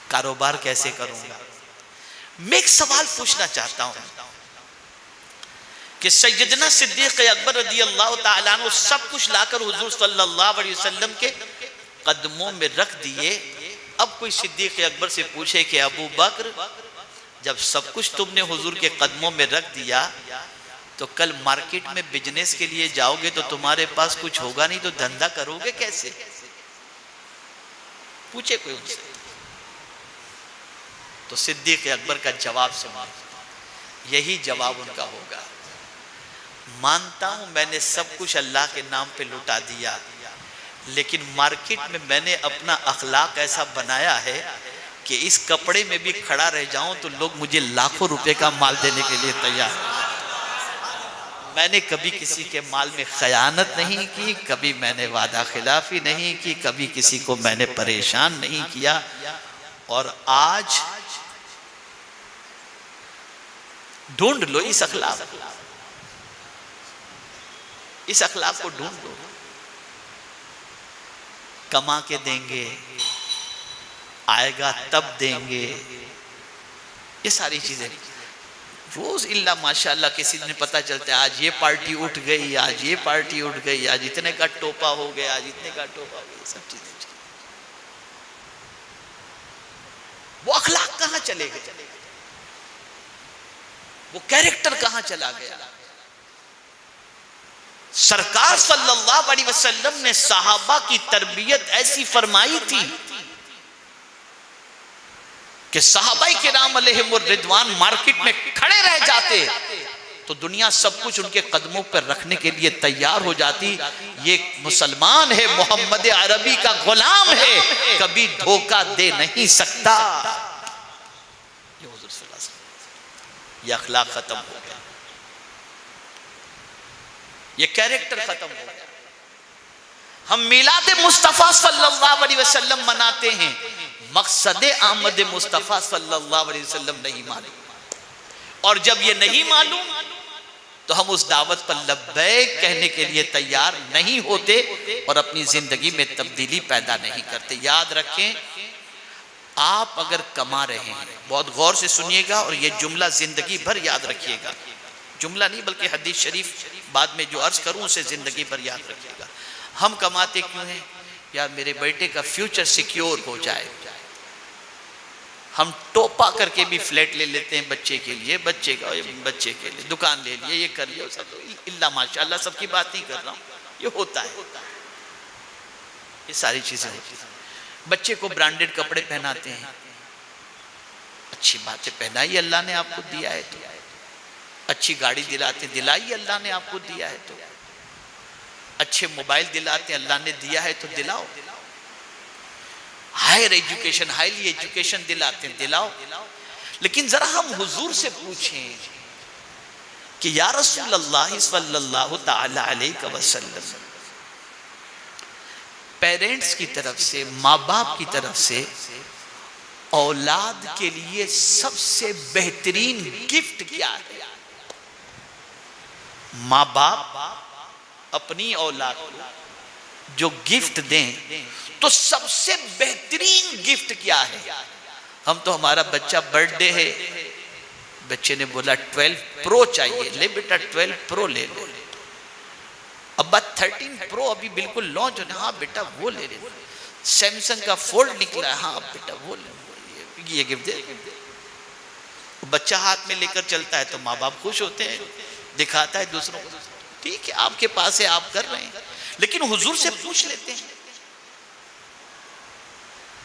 S1: कारोबार कैसे करूंगा। मैं एक सवाल पूछना चाहता हूं कि सैयदना सिद्दीक़ अकबर रज़ी अल्लाह ताला अन्हु सब कुछ लाकर हुजूर सल्लल्लाहु अलैहि वसल्लम के कदमों में रख दिए। अब कोई सिद्दीक़ अकबर से पूछे कि अबू बकर, जब सब कुछ तुमने हुजूर के कदमों में रख दिया तो कल मार्केट में बिजनेस के लिए जाओगे तो तुम्हारे पास कुछ होगा नहीं, तो धंधा करोगे कैसे? पूछे कोई उनसे। तो सिद्दीक़ अकबर का जवाब सुना, यही जवाब उनका होगा, मानता हूं मैंने सब कुछ अल्लाह के नाम पे लुटा दिया, लेकिन मार्केट में मैंने अपना अखलाक ऐसा बनाया है कि इस कपड़े में भी खड़ा रह जाऊं तो लोग मुझे लाखों रुपए का माल देने के लिए तैयार हैं। मैंने कभी किसी के माल में खयानत नहीं की, कभी मैंने वादा खिलाफी नहीं की, कभी किसी को मैंने परेशान नहीं किया। और आज ढूंढ लो इस अखलाक, इस अखलाक को ढूंढ लो। कमा के देंगे, आएगा तब देंगे, ये सारी चीजें रोज इल्ला माशाल्लाह किसी दिन पता चलता है आज ये पार्टी उठ गई, आज ये पार्टी उठ गई, आज इतने का टोपा हो गया, आज इतने का टोपा हो गया, सब चीजें। चले गए, वो कैरेक्टर कहां चला गया। सरकार सल्लल्लाहु अलैहि वसल्लम ने सहाबा की तरबियत ऐसी फरमाई थी कि सहाबाई किराम अलैहिमुर रिदवान मार्केट में खड़े रह जाते तो दुनिया सब कुछ उनके कदमों पर रखने के लिए तैयार हो जाती। ये मुसलमान है, मोहम्मद अरबी का गुलाम है, कभी धोखा दे नहीं सकता। ये हुजूर सल्लल्लाहु अलैहि वसल्लम, ये अखलाक खत्म हो गया, ये कैरेक्टर खत्म हो गया। हम मिलाद मुस्तफा सल्लल्लाहु अलैहि वसल्लम मनाते हैं, मकसद आमद मुस्तफा सल्लल्लाहु अलैहि वसल्लम नहीं मालूम, और जब ये नहीं मालूम तो हम उस दावत पर लब्बैक कहने के लिए तैयार नहीं होते और अपनी जिंदगी में तब्दीली पैदा नहीं करते। याद रखें, आप अगर कमा रहे हैं, बहुत गौर से सुनिएगा और ये जुमला जिंदगी भर याद रखिएगा, जुमला नहीं बल्कि हदीस शरीफ बाद में जो अर्ज करूं उसे जिंदगी भर याद रखिएगा। हम कमाते क्यों हैं? यार मेरे बेटे का फ्यूचर सिक्योर हो जाए। हम टोपा करके भी फ्लैट ले लेते हैं बच्चे के लिए, बच्चे के लिए दुकान ले लिए, ये कर लिया सब, इल्ला माशाल्लाह, सबकी बात नहीं कर रहा हूँ, ये होता है, ये सारी चीजें होती हैं। बच्चे को ब्रांडेड कपड़े पहनाते हैं, अच्छी बात है, पहनाइए, अल्लाह ने आपको दिया है तो। अच्छी गाड़ी दिलाते, दिलाई, अल्लाह ने आपको दिया है तो। अच्छे मोबाइल दिलाते, अल्लाह ने दिया है तो दिलाओ। हायर एजुकेशन, हाईली एजुकेशन दिलाते हैं, दिलाओ। लेकिन जरा हम हुजूर से पूछें कि या रसूल अल्लाह सल्लल्लाहु ताला अलैहि वसल्लम, पेरेंट्स की तरफ से, माँ बाप की तरफ से औलाद के लिए सबसे बेहतरीन गिफ्ट क्या है? माँ बाप अपनी औलाद को जो गिफ्ट दें तो सबसे बेहतरीन गिफ्ट क्या है? हम तो, हमारा बच्चा बर्थडे है, बच्चे ने बोला 12 प्रो चाहिए, ले बेटा 12 प्रो ले ले। अब 13 प्रो अभी बिल्कुल लॉन्च होने, हाँ बेटा वो ले ले। सैमसंग का फोल्ड निकला है, हाँ बेटा वो ले, ये गिफ्ट दे। बच्चा हाथ में लेकर चलता है तो माँ बाप खुश होते हैं, दिखाता है दूसरों को, ठीक है आपके पास है, आप कर रहे हैं। लेकिन हुजूर से पूछ लेते हैं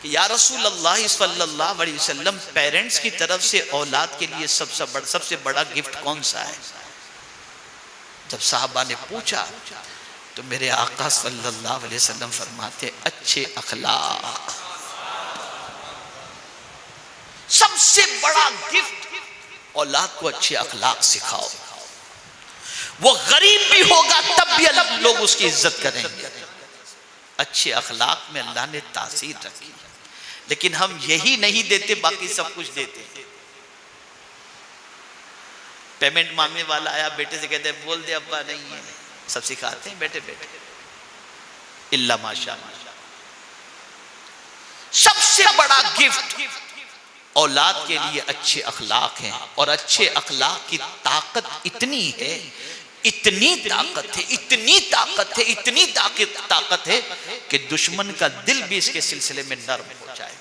S1: कि या रसूल अल्लाह सल्लल्लाहु अलैहि वसल्लम, पेरेंट्स की तरफ से औलाद के लिए सबसे बड़ा गिफ्ट कौन सा है? जब साहबा ने पूछा तो मेरे आका सल्लल्लाहु अलैहि वसल्लम फरमाते, अच्छे अखलाक। सबसे बड़ा गिफ्ट औलाद को अच्छे अखलाक सिखाओ। वो गरीब भी होगा तब भी लोग उसकी इज्जत करेंगे। अच्छे अखलाक में अल्लाह ने तासीर रखी, लेकिन हम यही नहीं देते, बाकी सब कुछ देते। पेमेंट मांगने वाला आया, बेटे से कहते हैं बोल दे अब्बा नहीं है, सब सिखाते हैं बेटे बेटे, इल्ला माशाअल्लाह। सबसे बड़ा गिफ्ट औलाद के लिए अच्छे अखलाक हैं, और अच्छे अखलाक की ताकत इतनी है, इतनी ताकत है, इतनी ताकत है, इतनी ताकत है कि दुश्मन का दिल भी इसके सिलसिले में नर्म हो जाए।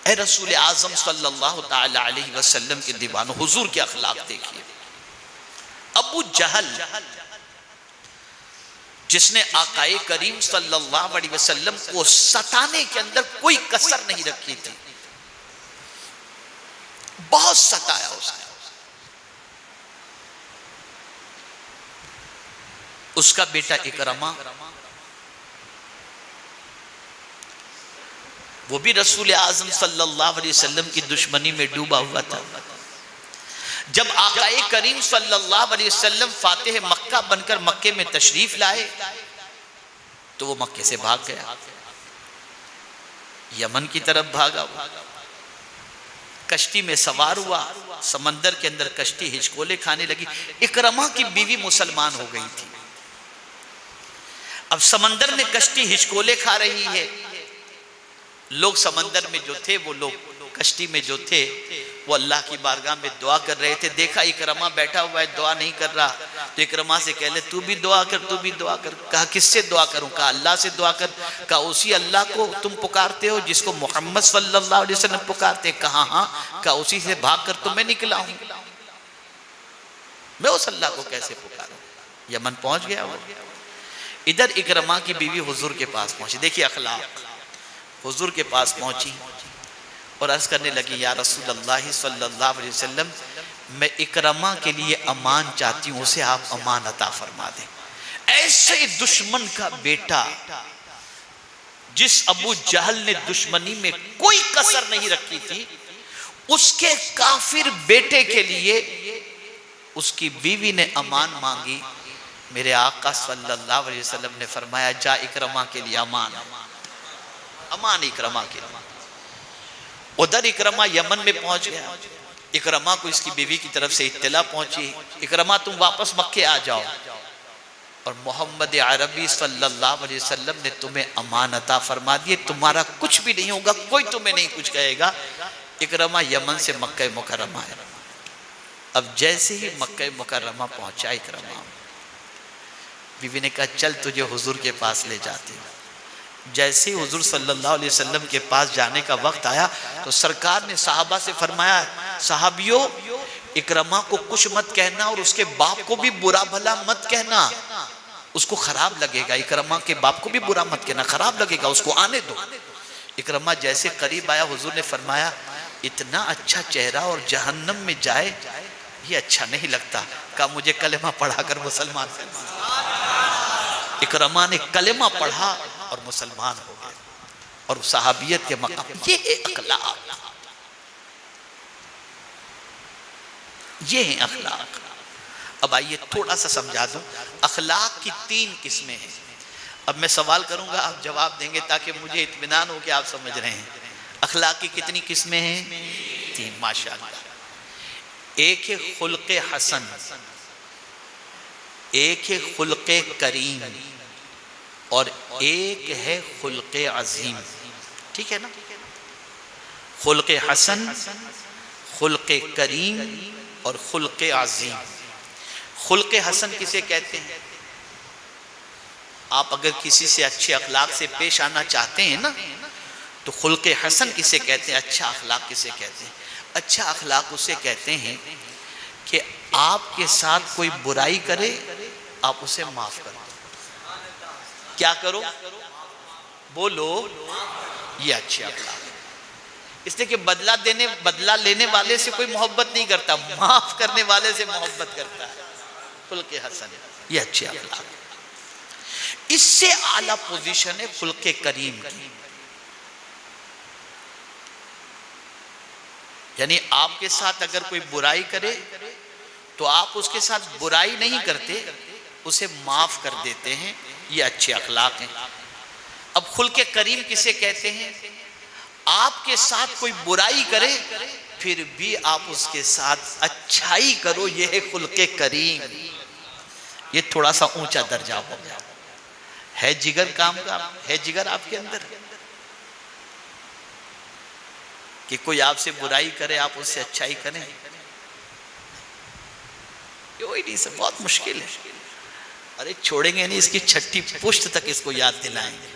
S1: ऐ रसूल आजम सल्लल्लाहु ताला अलैहि वसल्लम के दीवानों, हुजूर के अखलाक देखिए। अबू जहल, जिसने आकाए करीम सल्लल्लाहु अलैहि वसल्लम को सताने के अंदर कोई कसर नहीं रखी थी, बहुत सताया उसने। उसका बेटा इकरमा, वो भी रसूल आज़म सल्लल्लाहु अलैहि वसल्लम की दुश्मनी में डूबा हुआ था। जब आकाए करीम सल्लल्लाहु अलैहि वसल्लम फातिह मक्का बनकर मक्के में तशरीफ लाए तो वो मक्के से भाग गया, यमन की तरफ भागा, कश्ती में सवार हुआ, समंदर के अंदर कश्ती हिचकोले खाने लगी। इकरमा की बीवी मुसलमान हो गई थी, अब समंदर में कश्ती हिचकोले खा रही है, लोग समंदर में जो थे वो लोग कश्ती में जो थे वो अल्लाह की बारगाह में दुआ कर रहे थे। देखा इकरमा बैठा हुआ है, दुआ नहीं कर रहा, तो इकरमा से कह ले तू भी दुआ कर, तू भी दुआ कर। कहा किससे दुआ करूं? कहा अल्लाह से दुआ कर। कहा उसी अल्लाह को तुम पुकारते हो जिसको मोहम्मद सल्लल्लाहु अलैहि वसल्लम पुकारते? कहा हाँ। कहा उसी से भाग कर तो मैं निकला हूं, मैं उस अल्लाह को कैसे पुकारूं? यमन पहुंच गया वो। इधर इकरमा की बीवी हुजूर के पास पहुंची। देखिए अखलाक, हुजूर के पास पहुंची और अर्ज करने लगी या रसूल अल्लाह सल्लल्लाहु अलैहि वसल्लम, मैं इकरमा के लिए अमान चाहती हूँ, उसे आप अमान अता फरमा दें। ऐसे दुश्मन का बेटा जिस अबू जहल ने दुश्मनी में कोई कसर नहीं रखी थी, उसके काफिर बेटे के लिए उसकी बीवी ने अमान मांगी। मेरे आका सल्लल्लाहु अलैहि वसल्लम ने फरमाया जा इकरमा के लिए अमान, अमान इकरमा के लिए। उधर इकरमा यमन में पहुंच गया। इकरमा को इसकी बीवी की तरफ से इत्तला पहुंची, इकरमा तुम वापस मक्के आ जाओ और मोहम्मद अरबी सल्लल्लाहु अलैहि वसल्लम ने तुम्हें अमान अता फरमा दिए, तुम्हारा कुछ भी नहीं होगा, कोई तुम्हें नहीं कुछ कहेगा। इकरमा यमन से मक्का मुकर्रमा आया। अब जैसे ही मक्का मुकर्रमा पहुंचा इकरमा, बीवी ने कहा चल तुझे हुजूर के पास ले जाते हैं। जैसे ही हुजूर सल्लल्लाहु अलैहि वसल्लम के पास जाने का वक्त आया तो सरकार ने साहबा से फरमाया साहबियों इकरमा को कुछ मत कहना और उसके बाप को भी बुरा भला मत कहना, उसको खराब लगेगा। इकरमा के बाप को भी बुरा मत कहना, खराब लगेगा, उसको आने दो। इकरमा जैसे करीब आया हुजूर ने फरमाया इतना अच्छा चेहरा और जहन्नम में जाए ये अच्छा नहीं लगता। कहा मुझे कलेमा पढ़ाकर मुसलमान कर। इकरमा ने कलेमा पढ़ा और मुसलमान हो गए और सहाबियत के मकाम। ये है अखलाक, ये है अखलाक। अब आइए थोड़ा सा समझा दूं। अखलाक की 3 किस्में हैं। अब मैं सवाल करूंगा, आप जवाब देंगे ताकि मुझे इत्मीनान हो कि आप समझ रहे हैं। अखलाक की कितनी किस्में हैं? 3 माशाअल्लाह। एक है खुल्क़े हसन, एक है खुल्क़े करीम और एक है खुल्क़े अजीम। ठीक है ना? खुल्क़े हसन, खुल्क़े करीम और खुल्क़े अजीम। खुल्क़े हसन किसे कहते हैं? आप अगर किसी से अच्छे अखलाक से पेश आना चाहते हैं ना तो खुल्क़े हसन किसे कहते हैं? अच्छा अखलाक किसे कहते हैं? अच्छा अखलाक उसे कहते हैं कि आपके साथ कोई बुराई करे आप उसे माफ कर दो। क्या करो? बोलो, ये अच्छे अखलाक है। इसलिए कि बदला लेने वाले से कोई मोहब्बत नहीं करता, माफ करने वाले से मोहब्बत करता है। खुल्क़े हसन, ये अच्छे अखलाक है। इससे आला पोजीशन है खुल्क़े करीम की। यानी आपके साथ अगर कोई बुराई करे तो आप उसके साथ बुराई नहीं करते, उसे माफ कर देते हैं। ये अच्छे अखलाक हैं। अब खुल्क़े करीम किसे कहते हैं? आपके साथ कोई बुराई करे फिर भी आप उसके साथ अच्छाई करो, ये है खुल्क़े करीम। ये थोड़ा सा ऊंचा दर्जा हो गया। है जिगर काम का? है जिगर आपके अंदर कि कोई आपसे बुराई करे आप उससे अच्छाई करें? कोई नहीं, सब बहुत मुश्किल है। अरे छोड़ेंगे नहीं, इसकी 6ठी पुश्त तक इसको याद दिलाएंगे।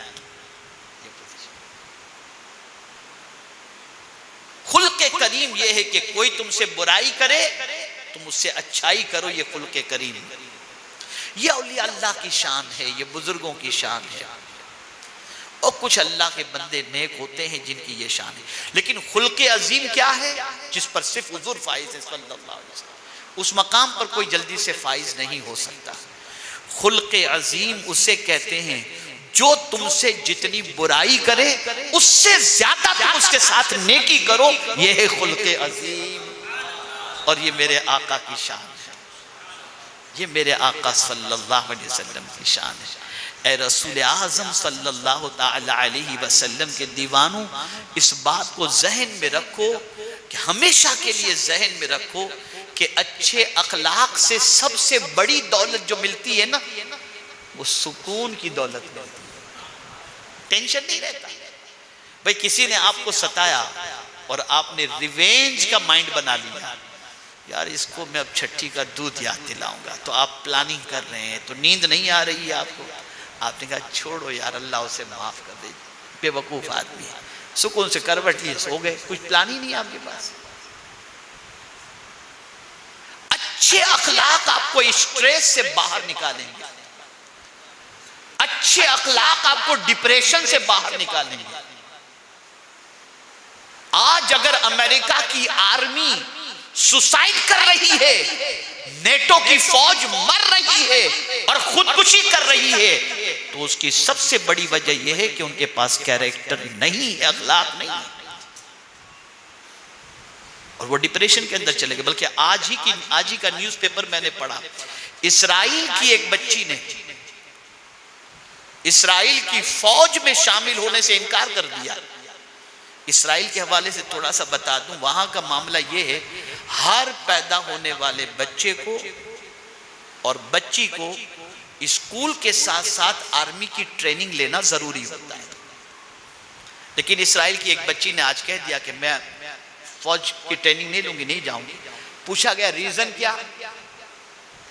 S1: खुल्क़े करीम ये है कि कोई तुमसे बुराई करे तुम उससे अच्छाई करो, ये खुल्क़े करीम। ये औलिया अल्लाह की शान है, ये बुजुर्गों की शान है। और कुछ अल्लाह के बंदे नेक होते हैं जिनकी ये शान है। लेकिन खुल्क़े अजीम क्या है? जिस पर सिर्फ हुजूर फाइज है सल्लल्लाहु अलैहि वसल्लम। उस मकाम पर कोई जल्दी से फाइज नहीं हो सकता। खुल्क़े अजीम उसे कहते हैं जो तुमसे जितनी बुराई करे उससे ज्यादा तुम उसके साथ नेकी करो, ये है खुल्क़े अजीम। और ये मेरे आका की शान है, ये मेरे आका सल्लल्लाहु अलैहि वसल्लम की शान है। ए रसूल आज़म सल्लल्लाहु ताला अलैहि वसल्लम के दीवानों, इस बात को जहन में रखो कि हमेशा के लिए जहन में रखो कि अच्छे अखलाक से सबसे बड़ी दौलत जो मिलती है ना, वो सुकून की दौलत मिलती है। टेंशन नहीं रहता। भाई किसी ने आपको सताया, और आपने रिवेंज का माइंड बना लिया, यार इसको मैं अब छठी का दूध याद दिलाऊंगा, तो आप प्लानिंग कर रहे हैं, तो नींद नहीं आ रही है आपको, आपने कहा छोड़ो यार, अल्लाह उसे माफ कर दे, बेवकूफ आदमी है, सुकून से करवट लिए सो गए, कुछ प्लान ही नहीं आपके पास। अच्छे अखलाक आपको स्ट्रेस से बाहर निकालेंगे, अच्छे अखलाक आपको डिप्रेशन से बाहर निकालेंगे। आज अगर अमेरिका की आर्मी सुसाइड कर रही है, नेटो की फौज मर रही है और खुदकुशी कर रही है, तो उसकी सबसे बड़ी वजह यह है कि उनके पास कैरेक्टर नहीं है, अखलाक नहीं है, और वो डिप्रेशन के अंदर चले गए। बल्कि आज ही का न्यूज़पेपर मैंने पढ़ा, इस्राइल की एक बच्ची ने इस्राइल की फौज में शामिल होने से इनकार कर दिया। इस्राइल के हवाले से थोड़ा सा बता दूं, वहां का मामला यह है, हर पैदा होने वाले बच्चे को और बच्ची को स्कूल के साथ साथ आर्मी की ट्रेनिंग लेना जरूरी होता है। लेकिन इस्राइल की एक बच्ची ने आज कह दिया कि मैं फौज की ट्रेनिंग नहीं लूंगी, नहीं जाऊंगी। पूछा गया रीजन क्या,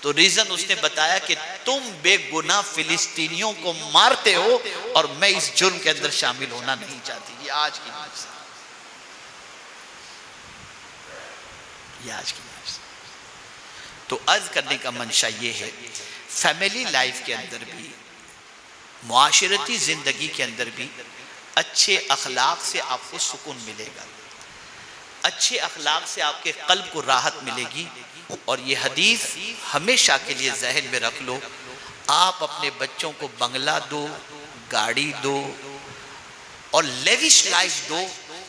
S1: तो रीजन उसने बताया कि तुम बेगुनाह फिलिस्तीनियों को मारते हो और मैं इस जुर्म के अंदर शामिल होना नहीं चाहती। ये आज की न्यूज़, ये आज की न्यूज़। तो अर्ज करने का मंशा ये है, फैमिली लाइफ के अंदर भी, मुआशरती जिंदगी के अंदर भी अच्छे अखलाक से आपको सुकून मिलेगा, अच्छे अखलाक से आपके कल्ब को राहत मिलेगी। और ये हदीस हमेशा के लिए जहन में रख लो, आप अपने बच्चों को बंगला दो, गाड़ी दो और लेविश लाइफ दो,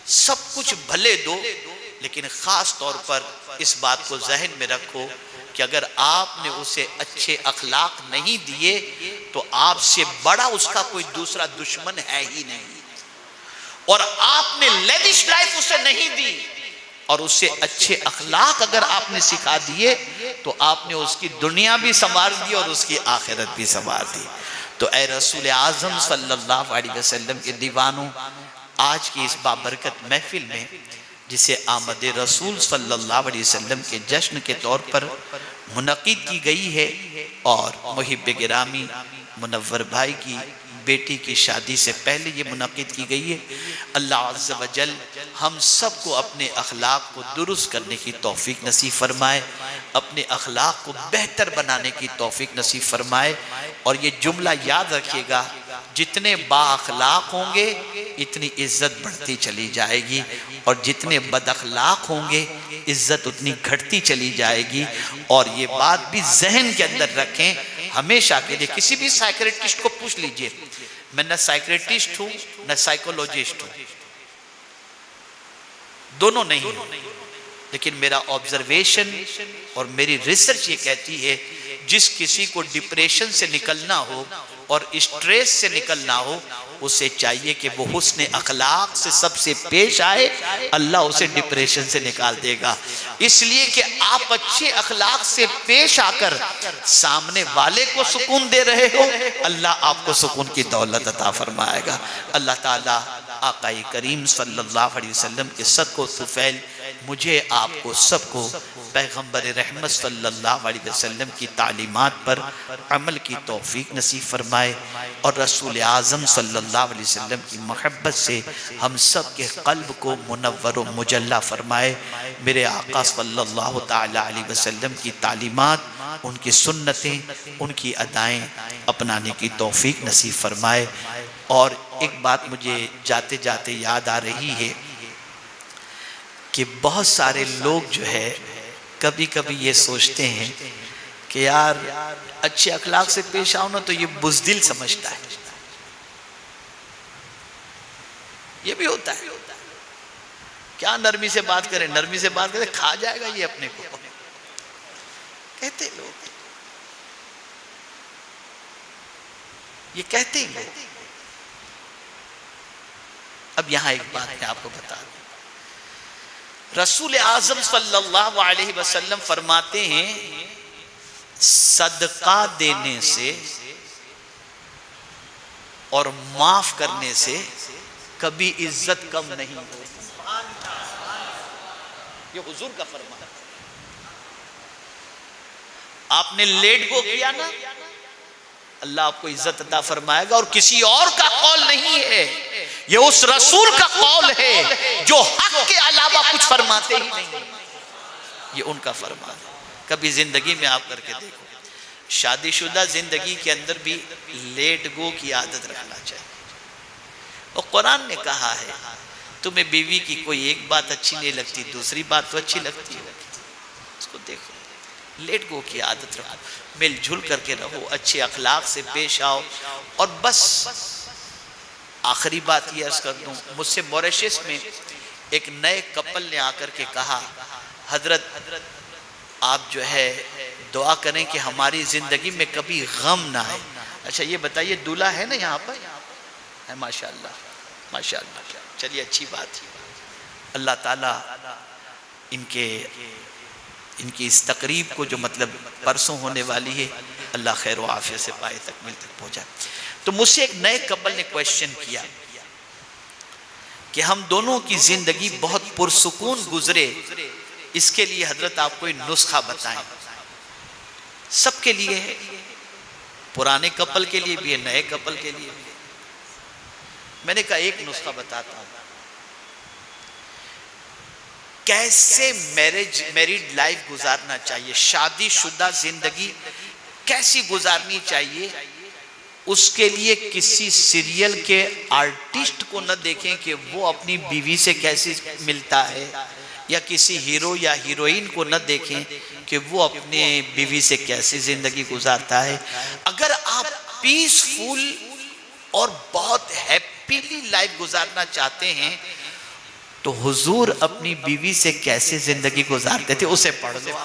S1: सब कुछ भले दो, लेकिन ख़ास तौर पर इस बात को जहन में रखो कि अगर आपने उसे अच्छे अखलाक नहीं दिए तो आपसे बड़ा उसका कोई दूसरा दुश्मन है ही नहीं। और आपने लेविश लाइफ उसे नहीं दी और उससे अच्छे अखलाक अगर आपने सिखा दिए तो आपने उसकी दुनिया भी संवार दी और उसकी आखिरत भी संवार दी। तो ए रसूल आज़म सल्लल्लाहु अलैहि वसल्लम के दीवानों, आज की इस बाबरकत महफिल में, जिसे आमद रसूल सल्लल्लाहु अलैहि वसल्लम के जश्न के तौर पर मुनक़िद की गई है और मुहिब गिरामी मुनव्वर भाई की बेटी की शादी से पहले ये मुनक़िद की गई है। अल्लाह अज़्ज़ व जल हम सबको अपने अखलाक को दुरुस्त करने की तौफीक नसीब फरमाए, अपने अखलाक को बेहतर बनाने की तौफीक नसीब फरमाए। और ये जुमला याद रखिएगा, जितने बाअखलाक होंगे इतनी इज्जत बढ़ती चली जाएगी और जितने बदअखलाक होंगे इज्जत उतनी घटती चली जाएगी। और ये बात भी जहन के अंदर रखें हमेशा के लिए। किसी भी साइकियाट्रिस्ट को पूछ लीजिए, मैं न साइकियाट्रिस्ट हूं न साइकोलॉजिस्ट हूं, दोनों नहीं हूं, लेकिन मेरा ऑब्जर्वेशन और मेरी रिसर्च ये कहती है, जिस किसी को डिप्रेशन से निकलना हो और स्ट्रेस से निकलना हो, उसे चाहिए कि वो हुस्न अखलाक से सबसे पेश आए, अल्लाह उसे डिप्रेशन से निकाल देगा। इसलिए कि आप अच्छे अखलाक से पेश आकर सामने वाले को सुकून दे रहे हो, अल्लाह आपको सुकून की दौलत अता फरमाएगा। अल्लाह ताला आक़ाए करीम सल्लल्लाहु अलैहि वसल्लम के सदक़ो तुफ़ैल मुझे आपको सबको पैगम्बर रहमत सल्लल्लाहु अलैहि वसल्लम की तालीमात पर अमल की तौफीक नसीब फरमाए और रसूल आज़म सल्लल्लाहु अलैहि वसल्लम की मोहब्बत से हम सब के क़ल्ब को मुनव्वर व मुजल्ला फरमाए। मेरे आका सल्लल्लाहु ताला अलैहि वसल्लम की तालीमात, उनकी सुन्नतें, उनकी अदाएँ अपनाने की तौफीक नसीब फरमाए। और एक बात मुझे जाते जाते याद आ रही है कि बहुत सारे लोग जो है कभी कभी ये सोचते हैं कि यार अच्छे अखलाक से पेश आओ ना तो ये बुज़दिल समझता है। ये भी होता है, क्या नरमी से बात करें, नरमी से बात करें, खा जाएगा ये अपने को, कहते लोग, ये कहते ही लोग। अब यहां एक बात मैं आपको बता दूं, रसूल आज़म सल्लल्लाहु अलैहि वसल्लम फरमाते हैं, सदका देने से और माफ करने से कभी इज्जत कम नहीं होती। ये हुजूर का फरमान। आपने लेट गो किया ना, अल्लाह आपको इज्जत अता फरमाएगा, और किसी और का कौल नहीं है, ये उस रसूल का कौल है जो हक के अलावा कुछ फरमाते ही नहीं, ये उनका फरमान है। कभी जिंदगी में आप करके देखो, शादीशुदा जिंदगी के अंदर भी लेट गो की आदत रखना चाहिए। और कुरान ने कहा है तुम्हें बीवी की कोई एक बात अच्छी नहीं लगती, दूसरी बात तो अच्छी लगती है, उसको देखो, लेट गो की आदत रखो, मिलजुल करके रहो, अच्छे अखलाक से पेश आओ। और बस आखिरी बात ये अर्ज कर दूं, मुझसे मॉरिशस में एक नए कपल ने आकर के कहा, हजरत आप जो है दुआ करें कि हमारी जिंदगी में कभी गम ना आए। अच्छा ये बताइए, दूल्हा है ना यहाँ पर? है, माशाअल्लाह माशाअल्लाह। चलिए अच्छी बात है, अल्लाह ताला इनकी इस तकरीब को जो मतलब परसों होने वाली है, अल्लाह खैर व आफियत से पाए तकमील तक पहुँचा। तो मुझसे एक नए कपल ने क्वेश्चन किया कि हम दोनों की जिंदगी बहुत पुरसुकून गुजरे, इसके लिए हजरत आप कोई नुस्खा बताएं। सबके लिए है, पुराने कपल के लिए भी है, नए कपल के लिए भी है। मैंने कहा एक नुस्खा बताता हूं, कैसे मैरिड लाइफ गुजारना चाहिए, शादीशुदा जिंदगी कैसी गुजारनी चाहिए। उसके लिए किसी सीरियल के आर्टिस्ट को न देखें कि वो अपनी बीवी से कैसे मिलता है, या किसी हीरो या हीरोइन को न देखें कि वो अपने बीवी से कैसे जिंदगी गुजारता है। अगर आप पीसफुल और बहुत हैप्पीली लाइफ गुजारना चाहते हैं तो हुजूर अपनी बीवी से कैसे जिंदगी गुजारते थे उसे पढ़ लो,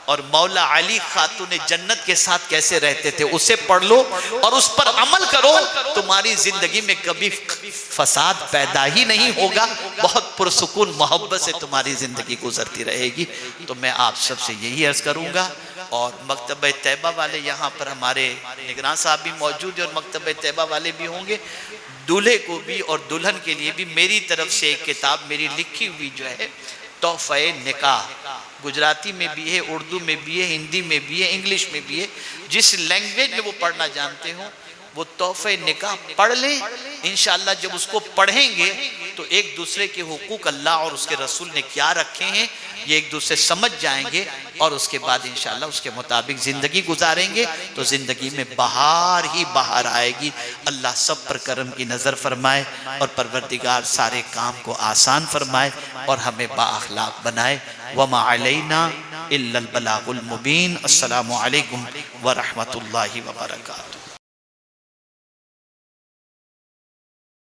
S1: और मौला अली खातून जन्नत के साथ कैसे रहते थे उसे पढ़ लो, और उस पर अमल करो। तुम्हारी जिंदगी में कभी फसाद पैदा ही नहीं होगा, बहुत पुरसुकून मोहब्बत से तुम्हारी जिंदगी गुजरती रहेगी। तो मैं आप सबसे यही अर्ज करूंगा, और मकतब तैयबा वाले यहाँ पर हमारे निगरान साहब भी मौजूद है और मकतब तैयबा वाले भी होंगे, दूल्हे को भी और दुल्हन के लिए भी मेरी तरफ से एक किताब मेरी लिखी हुई जो है तोहफे निकाह, गुजराती में भी है, उर्दू में भी है, हिंदी में भी है, इंग्लिश में भी है, जिस लैंग्वेज में वो पढ़ना जानते हो वो तोहफे निकाह पढ़ लें। इंशाअल्लाह जब उसको पढ़ेंगे तो एक दूसरे के हुकूक अल्लाह और उसके रसूल ने क्या रखे हैं ये एक दूसरे समझ जाएंगे, और उसके बाद इंशाअल्लाह उसके मुताबिक ज़िंदगी गुजारेंगे तो ज़िंदगी में बहार ही बहार आएगी। अल्लाह सब पर करम की नज़र फरमाए और परवरदिगार सारे काम को आसान फरमाए और हमें बाअखलाक बनाए। वमा अलैना इल्लल बलागुल मुबीन। अस्सलामु अलैकुम व रहमतुल्लाहि व बरकातुहू।